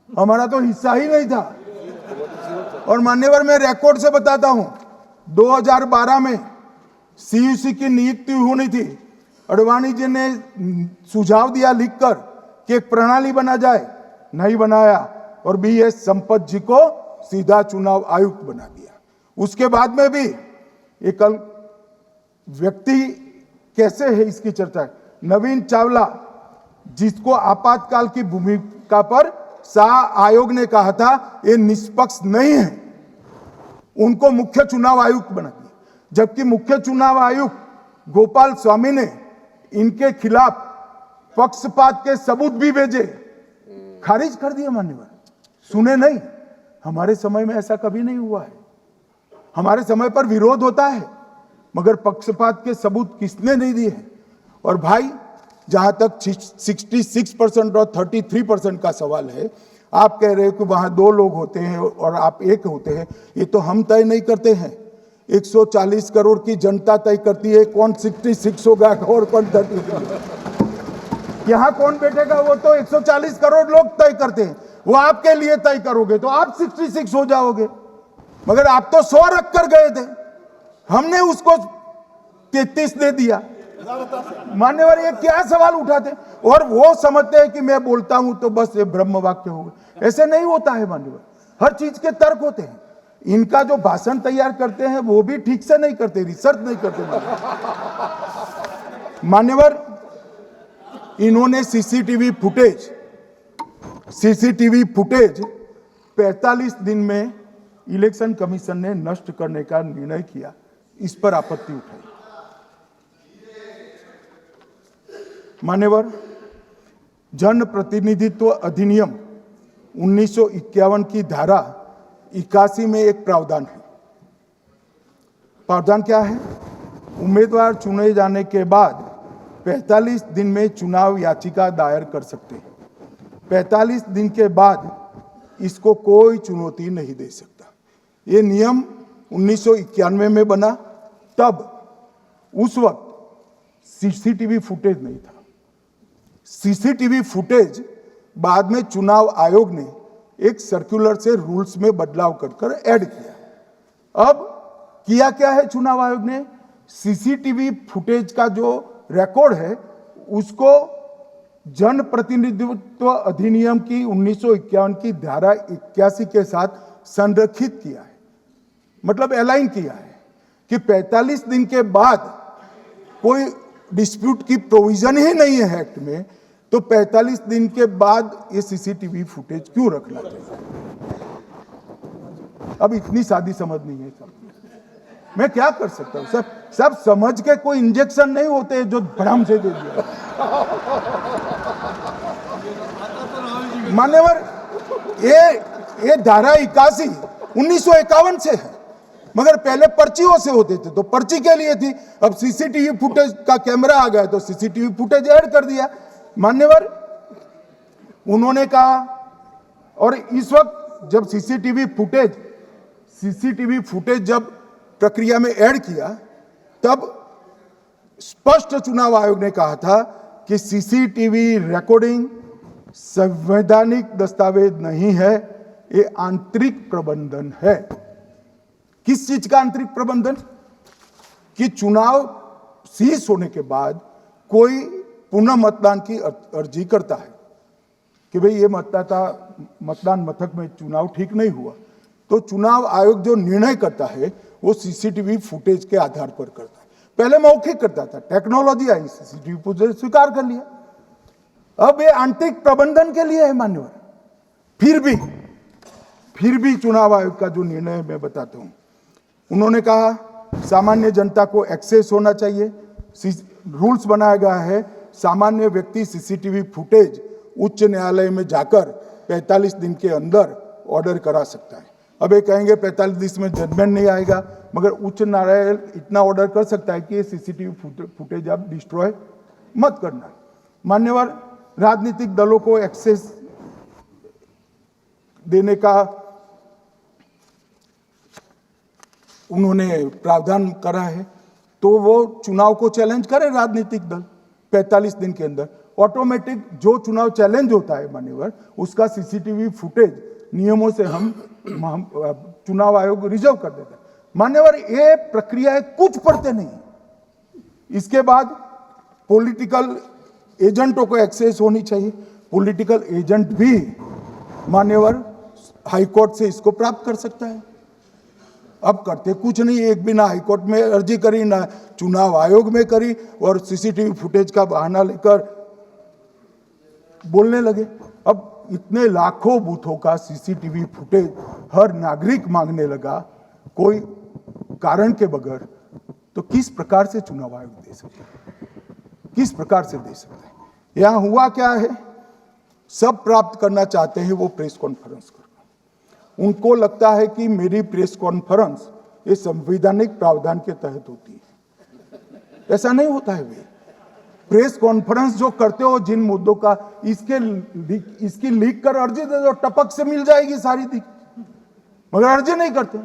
Speaker 1: हमारा तो हिस्सा ही नहीं था। और मान्यवर, मैं रिकॉर्ड से बताता हूं, 2012 में सीयूसी की नियुक्ति होनी थी। अडवाणी जी ने सुझाव दिया लिखकर कि एक प्रणाली बना जाए, नहीं बनाया और बीएस संपत जी को सीधा चुनाव आयुक्त बना दिया। उसके बाद में भी एक व्यक्ति कैसे है इसकी चर्चा है। नवीन चावला, जिसको आपातकाल की भूमिका पर शाह आयोग ने कहा था ये निष्पक्ष नहीं है, उनको मुख्य चुनाव आयुक्त बना दिया। जबकि मुख्य चुनाव आयुक्त गोपाल स्वामी ने इनके खिलाफ पक्षपात के सबूत भी भेजे, खारिज कर दिया। मान्यवर, सुने नहीं। हमारे समय में ऐसा कभी नहीं हुआ है। हमारे समय पर विरोध होता है, मगर पक्षपात के सबूत किसने नहीं दिए हैं। और भाई, जहां तक 66% और 33% का सवाल है, आप कह रहे हो कि वहां 2 लोग होते हैं और आप एक होते हैं, ये तो हम तय नहीं करते हैं। 140 करोड़ की जनता तय करती है कौन 66 होगा और कौन 33। यहां कौन बैठेगा वो तो 140 करोड़ लोग तय करते हैं। वो आपके लिए तय करोगे तो आप 66 हो जाओगे, मगर आप तो 100 रख कर गए थे, हमने उसको 33 दे दिया। मान्यवर, ये क्या सवाल उठाते? और वो समझते हैं कि मैं बोलता हूं तो बस ये ब्रह्म वाक्य होगा। ऐसे नहीं होता है मान्यवर, हर चीज के तर्क होते हैं। इनका जो भाषण तैयार करते हैं वो भी ठीक से नहीं करते, रिसर्च नहीं करते। मान्यवर, इन्होंने सीसीटीवी फुटेज 45 दिन में इलेक्शन कमीशन ने नष्ट करने का निर्णय किया, इस पर आपत्ति उठाई। मान्यवर, जन प्रतिनिधित्व अधिनियम 1951 की धारा 81 में एक प्रावधान है। प्रावधान क्या है? उम्मीदवार चुने जाने के बाद 45 दिन में चुनाव याचिका दायर कर सकते हैं। 45 दिन के बाद इसको कोई चुनौती नहीं दे सकता। ये नियम 1991 में बना, तब उस वक्त सीसीटीवी फुटेज नहीं था। सीसीटीवी फुटेज बाद में चुनाव आयोग ने एक सर्कुलर से रूल्स में बदलाव कर ऐड किया। अब किया क्या है चुनाव आयोग ने? सीसीटीवी फुटेज का जो रिकॉर्ड है उसको जन प्रतिनिधित्व अधिनियम की 1951 की धारा 81 के साथ संरक्षित किया है, मतलब अलाइन किया है कि 45 दिन के बाद कोई डिस्प्यूट की प्रोविजन ही नहीं है एक्ट में, तो 45 दिन के बाद ये सीसीटीवी फुटेज क्यों रखना चाहिए? अब इतनी सादी समझ नहीं है सब। मैं क्या कर सकता हूं? सब समझ के कोई इंजेक्शन नहीं होते जो भड़ाम से दे दिया। मान्यवर, ये धारा 81 1951 से है, मगर पहले पर्चियों से होते थे तो पर्ची के लिए थी। अब सीसीटीवी फुटेज का कैमरा आ गया तो सीसीटीवी फुटेज ऐड कर दिया। मान्यवर, उन्होंने कहा, और इस वक्त जब सीसीटीवी फुटेज जब प्रक्रिया में ऐड किया, तब स्पष्ट चुनाव आयोग ने कहा था कि सीसीटीवी रिकॉर्डिंग संवैधानिक दस्तावेज नहीं है, ये आंतरिक प्रबंधन है। किस चीज का आंतरिक प्रबंधन? कि चुनाव सीज होने के बाद कोई पुनः मतदान की अर्जी करता है कि भाई ये मतदान मथक में चुनाव ठीक नहीं हुआ, तो चुनाव आयोग जो निर्णय करता है वो सीसीटीवी फुटेज के आधार पर करता है। पहले मौखिक करता था, टेक्नोलॉजी आई, सीसीटीवी फुटेज स्वीकार कर लिया। अब ये आंतरिक प्रबंधन के लिए है मान्यवर। फिर भी चुनाव आयोग का जो निर्णय है मैं बताता हूं। उन्होंने कहा सामान्य जनता को एक्सेस होना चाहिए। रूल्स बनाया गया है, सामान्य व्यक्ति सीसीटीवी फुटेज उच्च न्यायालय में जाकर 45 दिन के अंदर ऑर्डर करा सकता है। अब ये कहेंगे 45 दिन में जजमेंट नहीं आएगा, मगर उच्च न्यायालय इतना ऑर्डर कर सकता है कि ये सीसीटीवी फुटेज आप डिस्ट्रॉय मत करना। मान्यवर, राजनीतिक दलों को एक्सेस देने का उन्होंने प्रावधान करा है, तो वो चुनाव को चैलेंज करे राजनीतिक दल 45 दिन के अंदर। ऑटोमेटिक जो चुनाव चैलेंज होता है मान्यवर, उसका सीसीटीवी फुटेज नियमों से हम चुनाव आयोग रिजर्व कर देता है। मान्यवर, ये प्रक्रिया कुछ पढ़ते नहीं। इसके बाद पॉलिटिकल एजेंटों को एक्सेस होनी चाहिए। पॉलिटिकल एजेंट भी मान्यवर हाईकोर्ट से इसको प्राप्त कर सकता है। अब करते कुछ नहीं, एक भी ना हाईकोर्ट में अर्जी करी, ना चुनाव आयोग में करी, और सीसीटीवी फुटेज का बहाना लेकर बोलने लगे। अब इतने लाखों बूथों का सीसीटीवी फुटेज हर नागरिक मांगने लगा कोई कारण के बगैर, तो किस प्रकार से चुनाव आयोग दे सकता है? किस प्रकार से दे सकता है? यहां हुआ क्या है, सब प्राप्त करना चाहते हैं वो प्रेस कॉन्फ्रेंस करना। उनको लगता है कि मेरी प्रेस कॉन्फ्रेंस ये संवैधानिक प्रावधान के तहत होती है। ऐसा नहीं होता है। वे प्रेस कॉन्फ्रेंस जो करते हो जिन मुद्दों का, इसकी लीक कर अर्जी दे दो, टपक से मिल जाएगी सारी दिख, मगर अर्जी नहीं करते,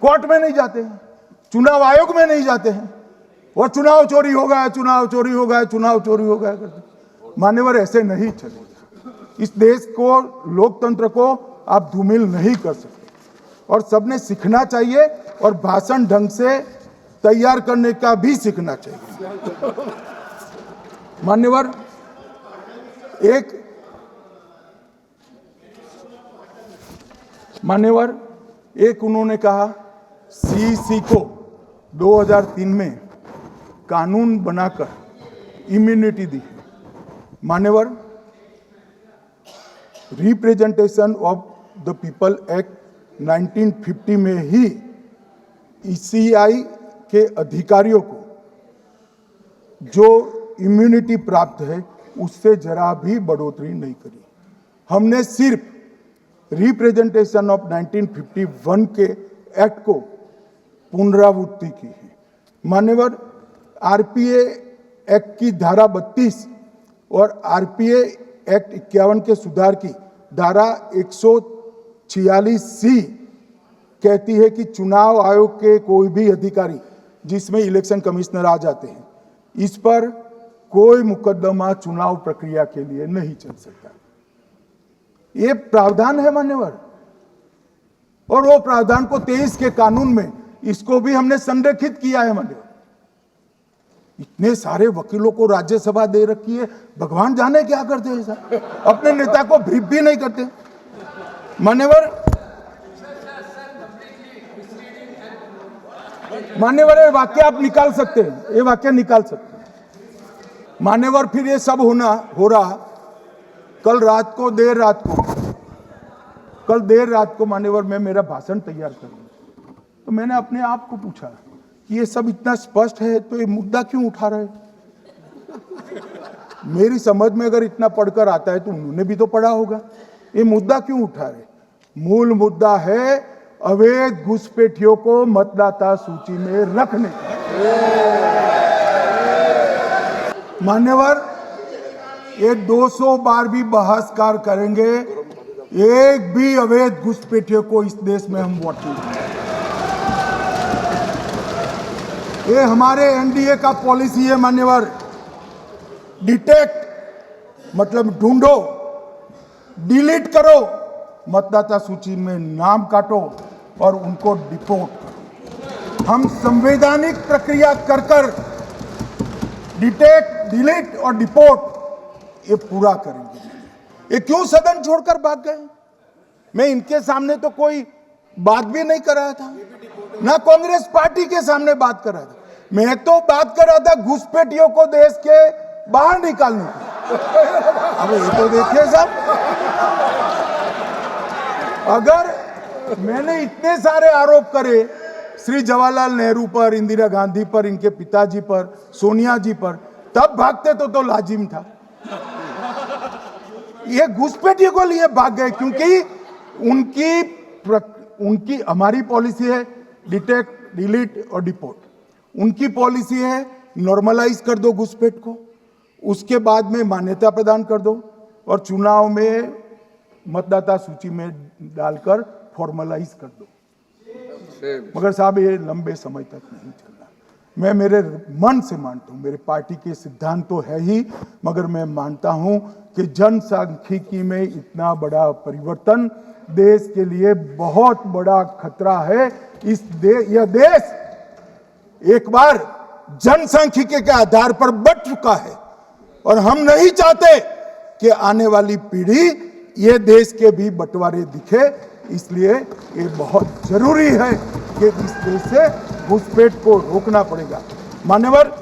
Speaker 1: कोर्ट में नहीं जाते हैं, चुनाव आयोग में नहीं जाते हैं, और चुनाव चोरी हो गया, चुनाव चोरी हो गया, चुनाव चोरी हो गया करते। मान्यवर, ऐसे नहीं चलेगा। इस देश को, लोकतंत्र को आप धूमिल नहीं कर सकते, और सबने सीखना चाहिए, और भाषण ढंग से तैयार करने का भी सीखना चाहिए। मान्यवर, एक उन्होंने कहा सीईसी को 2003 में कानून बनाकर इम्यूनिटी दी है। मान्यवर, representation of the people act 1950 में ही ईसीआई के अधिकारियों को जो इम्यूनिटी प्राप्त है उससे जरा भी बढ़ोतरी नहीं करी। हमने सिर्फ रिप्रेजेंटेशन ऑफ 1951 के एक्ट को पुनरावृत्ति की है। मान्यवर, आरपीए एक्ट की धारा 32 और आरपीए एक्ट 51 के सुधार की धारा 146C कहती है कि चुनाव आयोग के कोई भी अधिकारी, जिसमें इलेक्शन कमिश्नर आ जाते हैं, इस पर कोई मुकदमा चुनाव प्रक्रिया के लिए नहीं चल सकता। ये प्रावधान है मान्यवर, और वो प्रावधान को 23 के कानून में इसको भी हमने संरेखित किया है मान्यवर। इतने सारे वकीलों को राज्यसभा दे रखी है, भगवान जाने क्या करते हैं सर, अपने नेता को ब्रीफ भी नहीं करते मान्यवर। ये वाक्य आप निकाल सकते हैं, ये वाक्य निकाल सकते हैं मान्यवर। फिर ये सब हो रहा कल देर रात को मान्यवर मैं मेरा भाषण तैयार कर रहा, तो मैंने अपने आप को पूछा कि ये सब इतना स्पष्ट है तो ये मुद्दा क्यों उठा रहे? मेरी समझ में अगर इतना पढ़कर आता है तो उन्होंने भी तो पढ़ा होगा। ये मुद्दा क्यों उठा रहे? मूल मुद्दा है अवैध घुसपैठियों को मतदाता सूची में रखने। मान्यवर, ये 200 बार भी बहसकार करेंगे, एक भी अवैध घुसपैठियों को इस देश में हम वोट नहीं देंगे। ये हमारे एनडीए का पॉलिसी है मान्यवर। डिटेक्ट मतलब ढूंढो, डिलीट करो, मतदाता सूची में नाम काटो और उनको डिपोर्ट करो। हम संवैधानिक प्रक्रिया कर डिटेक्ट, डिलीट और डिपोर्ट ये पूरा करेंगे। ये क्यों सदन छोड़कर भाग गए? मैं इनके सामने तो कोई बात भी नहीं कर रहा था, ना कांग्रेस पार्टी के सामने बात कर रहा था। मैं तो बात कर रहा था घुसपैठियों को देश के बाहर निकालने की। अब ये तो देखिए साहब, अगर मैंने इतने सारे आरोप करे श्री जवाहरलाल नेहरू पर, इंदिरा गांधी पर, इनके पिताजी पर, सोनिया जी पर, तब भागते तो लाजिम था। ये घुसपैठियों को लिए भाग गए क्योंकि उनकी हमारी पॉलिसी है डिटेक्ट, डिलीट और डिपोर्ट। उनकी पॉलिसी है नॉर्मलाइज कर दो घुसपैठ को, उसके बाद में मान्यता प्रदान कर दो और चुनाव में मतदाता सूची में डालकर फॉर्मलाइज कर दो। मगर साहब ये लंबे समय तक नहीं चलना। मैं मेरे मन से मानता हूं, मेरे पार्टी के सिद्धांत तो है ही, मगर मैं मानता हूं कि जनसांख्यिकी में इतना बड़ा परिवर्तन देश के लिए बहुत बड़ा खतरा है। यह देश एक बार जनसांख्यिकी के आधार पर बंट चुका है और हम नहीं चाहते कि आने वाली पीढ़ी ये देश के भी बंटवारे दिखे। इसलिए ये बहुत जरूरी है कि इस देश से घुसपैठ को रोकना पड़ेगा। मान्यवर,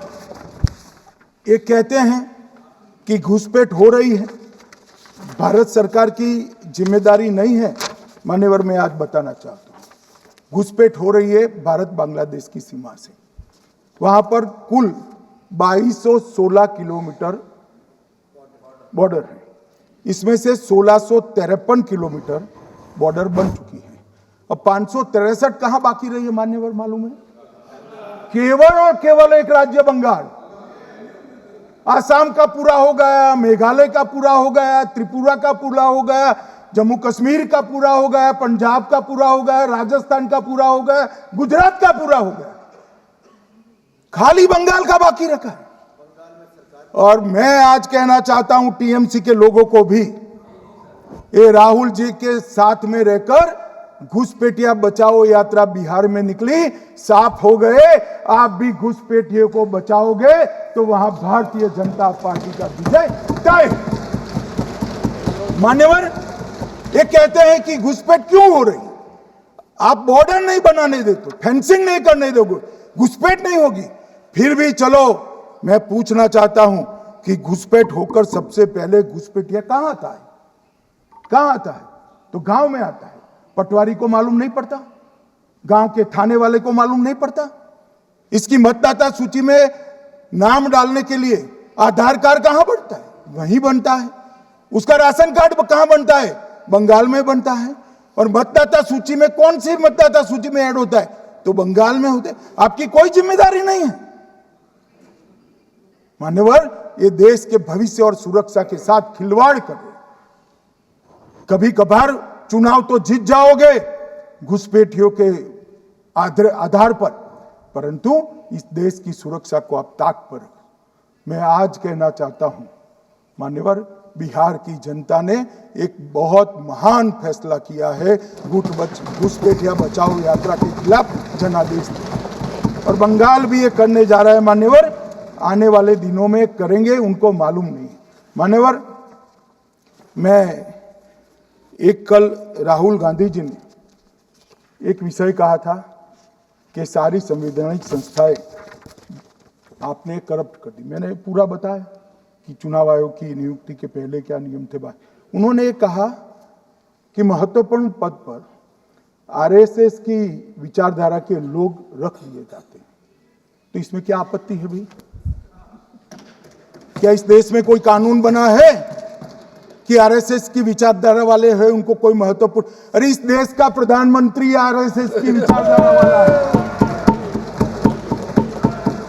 Speaker 1: ये कहते हैं कि घुसपैठ हो रही है, भारत सरकार की जिम्मेदारी नहीं है। मान्यवर, मैं आज बताना चाहता हूं, घुसपैठ हो रही है भारत बांग्लादेश की सीमा से। वहां पर कुल 2216 किलोमीटर बॉर्डर है, इसमें से 1653 किलोमीटर बॉर्डर बन चुकी है। अब 563 कहां बाकी रही है मान्यवर मालूम है? केवल और केवल एक राज्य बंगाल। आसाम का पूरा हो गया, मेघालय का पूरा हो गया, त्रिपुरा का पूरा हो गया, जम्मू कश्मीर का पूरा हो गया, पंजाब का पूरा हो गया, राजस्थान का पूरा हो गया, गुजरात का पूरा हो गया, खाली बंगाल का बाकी रखा है। और मैं आज कहना चाहता हूं टीएमसी के लोगों को भी, ये राहुल जी के साथ में रहकर घुसपैठिया बचाओ यात्रा बिहार में निकली, साफ हो गए। आप भी घुसपैठियों को बचाओगे तो वहां भारतीय जनता पार्टी का विजय तय। मान्यवर, ये कहते हैं कि घुसपैठ क्यों हो रही? आप बॉर्डर नहीं बनाने देते, फेंसिंग नहीं करने दोगे, घुसपैठ नहीं होगी। फिर भी चलो, मैं पूछना चाहता हूं कि घुसपैठ होकर सबसे पहले घुसपैठिया कहां आता है? कहां आता है? तो गांव में आता है। पटवारी को मालूम नहीं पड़ता, गांव के थाने वाले को मालूम नहीं पड़ता। इसकी मतदाता सूची में नाम डालने के लिए आधार कार्ड कहां बनता है? वहीं बनता है। उसका राशन कार्ड कहां बनता है? बंगाल में बनता है। और मतदाता सूची में कौन सी मतदाता सूची में ऐड होता है? तो बंगाल में होते। आपकी कोई जिम्मेदारी नहीं है। मान्यवर, ये देश के भविष्य और सुरक्षा के साथ खिलवाड़ कर रहे। कभी कभार चुनाव तो जीत जाओगे घुसपैठियों के आधार पर, परंतु इस देश की सुरक्षा को आप ताक पर रखो। मैं आज कहना चाहता हूं मान्यवर, बिहार की जनता ने एक बहुत महान फैसला किया है घुसपैठिया बचाओ यात्रा के खिलाफ जनादेश दिया। और बंगाल भी ये करने जा रहा है मान्यवर, आने वाले दिनों में करेंगे, उनको मालूम नहीं। मान्यवर, मैं एक कल राहुल गांधी जी ने एक विषय कहा था कि सारी संवैधानिक संस्थाएं आपने करप्ट कर दी। मैंने पूरा बताया कि चुनाव आयोग की नियुक्ति के पहले क्या नियम थे। उन्होंने ये कहा कि महत्वपूर्ण पद पर आरएसएस की विचारधारा के लोग रख लिए जाते हैं। तो इसमें क्या आपत्ति है भाई? क्या इस देश में कोई कानून बना है कि आरएसएस की विचारधारा वाले हैं उनको कोई महत्वपूर्ण? अरे इस देश का प्रधानमंत्री आरएसएस की विचारधारा वाला है,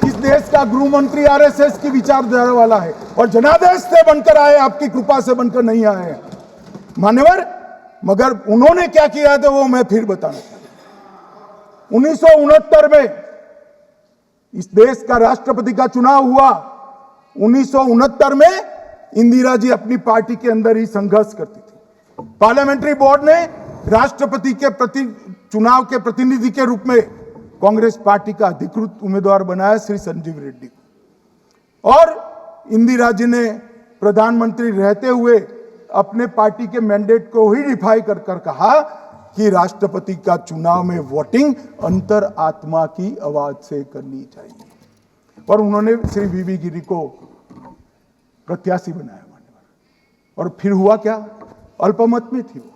Speaker 1: इस देश का गृह मंत्री आरएसएस की विचारधारा वाला है और जनादेश से बनकर आए, आपकी कृपा से बनकर नहीं आए हैं मान्यवर। मगर उन्होंने क्या किया था वो मैं फिर बताना चाहता हूं। 1969 में इस देश का राष्ट्रपति का चुनाव हुआ। 1969 में इंदिरा जी अपनी पार्टी के अंदर ही संघर्ष करती थी। पार्लियामेंट्री बोर्ड ने राष्ट्रपति के चुनाव के प्रतिनिधि के रूप में कांग्रेस पार्टी का अधिकृत उम्मीदवार बनाया श्री संजीव रेड्डी को। और इंदिरा जी ने प्रधानमंत्री रहते हुए अपने पार्टी के मैंडेट को ही डिफाई कर कहा कि राष्ट्रपति का चुनाव में वोटिंग अंतर आत्मा की आवाज से करनी चाहिए। और उन्होंने श्री वीवी गिरी को प्रत्याशी बनाया मान्यवर। और फिर हुआ क्या? अल्पमत में थी वो।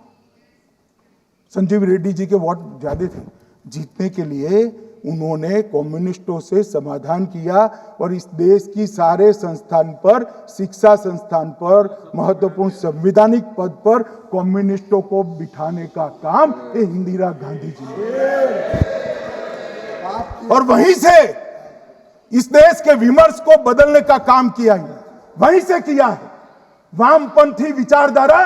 Speaker 1: संजीव रेड्डी जी के वोट ज्यादा थे। जीतने के लिए उन्होंने कम्युनिस्टों से समाधान किया और इस देश की सारे संस्थान पर, शिक्षा संस्थान पर, महत्वपूर्ण संवैधानिक पद पर कम्युनिस्टों को बिठाने का काम ये इंदिरा गांधी जी ने, और वहीं से इस देश के विमर्श को बदलने का काम किया है, वहीं से किया है। वामपंथी विचारधारा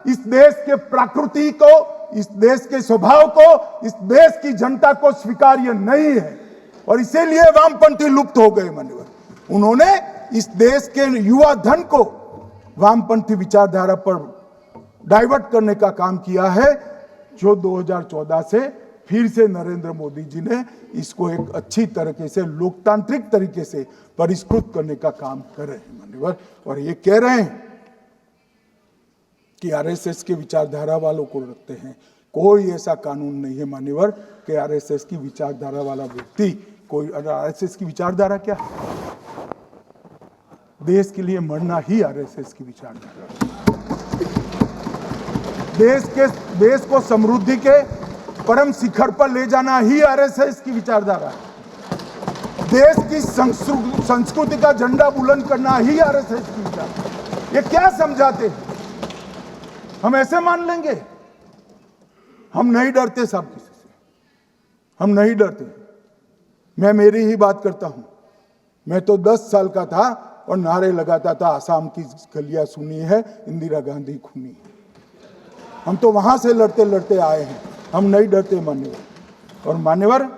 Speaker 1: इस देश के प्रकृति को, इस देश के स्वभाव को, इस देश की जनता को स्वीकार्य नहीं है और इसीलिए वामपंथी लुप्त हो गए। माननीय, उन्होंने इस देश के युवा धन को वामपंथी विचारधारा पर डाइवर्ट करने का काम किया है, जो 2014 से फिर से नरेंद्र मोदी जी ने इसको एक अच्छी तरीके से, लोकतांत्रिक तरीके से परिष्कृत करने का काम कर रहे हैं माननीय। और ये कह रहे हैं कि आरएसएस की विचारधारा वालों को रखते हैं। कोई ऐसा कानून नहीं है मान्यवर कि आरएसएस की विचारधारा वाला व्यक्ति कोई, आरएसएस की विचारधारा क्या है? देश के लिए मरना ही आरएसएस की विचारधारा। देश को समृद्धि के परम शिखर पर ले जाना ही आरएसएस की विचारधारा है। देश की संस्कृति का झंडा बुलंद करना ही आरएसएस की विचारधारा। ये क्या समझाते हैं? हम ऐसे मान लेंगे? हम नहीं डरते साहब किसी से, हम नहीं डरते। मैं मेरी ही बात करता हूं। मैं तो 10 साल का था और नारे लगाता था, आसाम की गलियां सुनी है, इंदिरा गांधी खूनी है। हम तो वहां से लड़ते लड़ते आए हैं, हम नहीं डरते मान्यवर। और मान्यवर,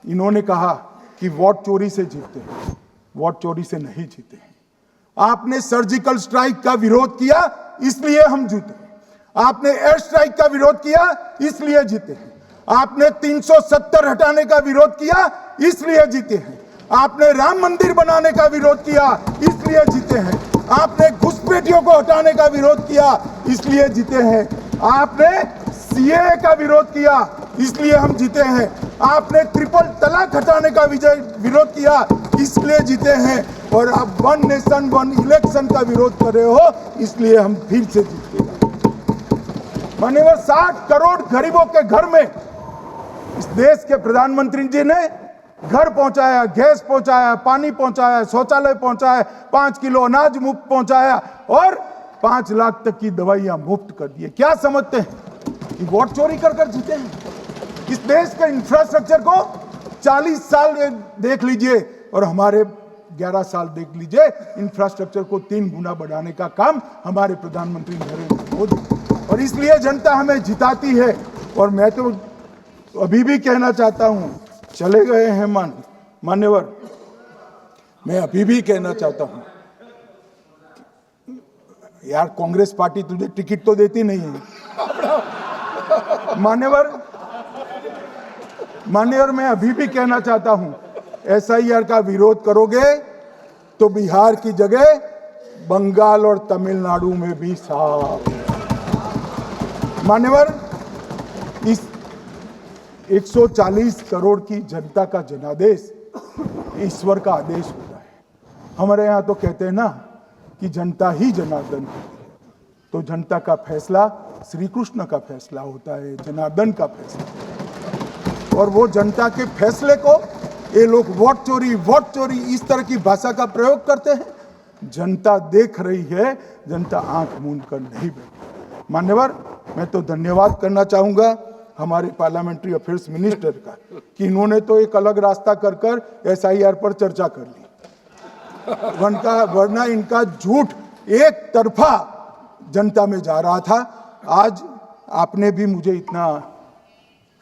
Speaker 1: इन्होंने कहा कि वोट चोरी से जीतते हैं, वोट चोरी से नहीं जीते हैं। आपने सर्जिकल स्ट्राइक का विरोध किया, इसलिए हम जीते। आपने एयर स्ट्राइक का विरोध किया, इसलिए जीते हैं। आपने 370 हटाने का विरोध किया, इसलिए जीते हैं। आपने राम मंदिर बनाने का विरोध किया, इसलिए जीते हैं। आपने घुसपैठियों को हटाने का विरोध किया, इसलिए जीते हैं। आपने सीएए का विरोध किया, इसलिए हम जीते हैं। आपने ट्रिपल तलाक हटाने का विरोध किया, इसलिए जीते हैं। और आप 1 नेशन 1 इलेक्शन का विरोध कर रहे हो, इसलिए हम फिर से जीते हैं। माननीय, 60 करोड़ गरीबों के घर में इस देश के प्रधानमंत्री जी ने घर पहुंचाया, गैस पहुंचाया, पानी पहुंचाया, शौचालय पहुंचाया, 5 किलो अनाज मुफ्त पहुंचाया और 5 लाख तक की दवाइयां मुफ्त कर दी। क्या समझते हैं कि वोट चोरी कर कर जीते हैं? इस देश के इंफ्रास्ट्रक्चर को 40 साल देख लीजिए और हमारे 11 साल देख लीजिए, इंफ्रास्ट्रक्चर को 3 गुना बढ़ाने का काम हमारे प्रधानमंत्री नरेंद्र मोदी, और इसलिए जनता हमें जिताती है। और मैं तो अभी भी कहना चाहता हूं, चले गए हैं मान्यवर, मैं अभी भी कहना चाहता हूं, यार कांग्रेस पार्टी तुझे टिकट तो देती नहीं है मान्यवर। मैं अभी भी कहना चाहता हूं, एसआईआर का विरोध करोगे तो बिहार की जगह बंगाल और तमिलनाडु में भी साफ। मान्यवर, इस 140 करोड़ की जनता का जनादेश ईश्वर का आदेश होता है। हमारे यहाँ तो कहते हैं ना कि जनता ही जनार्दन होती है, तो जनता का फैसला श्री कृष्ण का फैसला होता है, जनार्दन का फैसला। और वो जनता के फैसले को ये लोग वोट चोरी इस तरह की भाषा का प्रयोग करते हैं। जनता देख रही है, जनता आंख मूंद कर नहीं बैठी। मान्यवर, मैं तो धन्यवाद करना चाहूंगा हमारे पार्लियामेंट्री अफेयर्स मिनिस्टर का कि इन्होंने तो एक अलग रास्ता कर एसआईआर पर चर्चा कर ली, वरना इनका झूठ एक तरफा जनता में जा रहा था। आज आपने भी मुझे इतना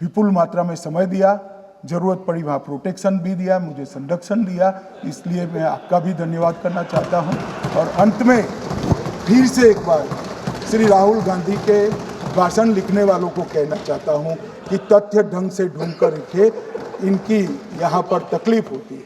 Speaker 1: विपुल मात्रा में समय दिया, जरूरत पड़ी वहाँ प्रोटेक्शन भी दिया, मुझे संरक्षण दिया, इसलिए मैं आपका भी धन्यवाद करना चाहता हूँ। और अंत में फिर से एक बार श्री राहुल गांधी के भाषण लिखने वालों को कहना चाहता हूँ कि तथ्य ढंग से ढूंढ कर लिखे, इनकी यहाँ पर तकलीफ होती है।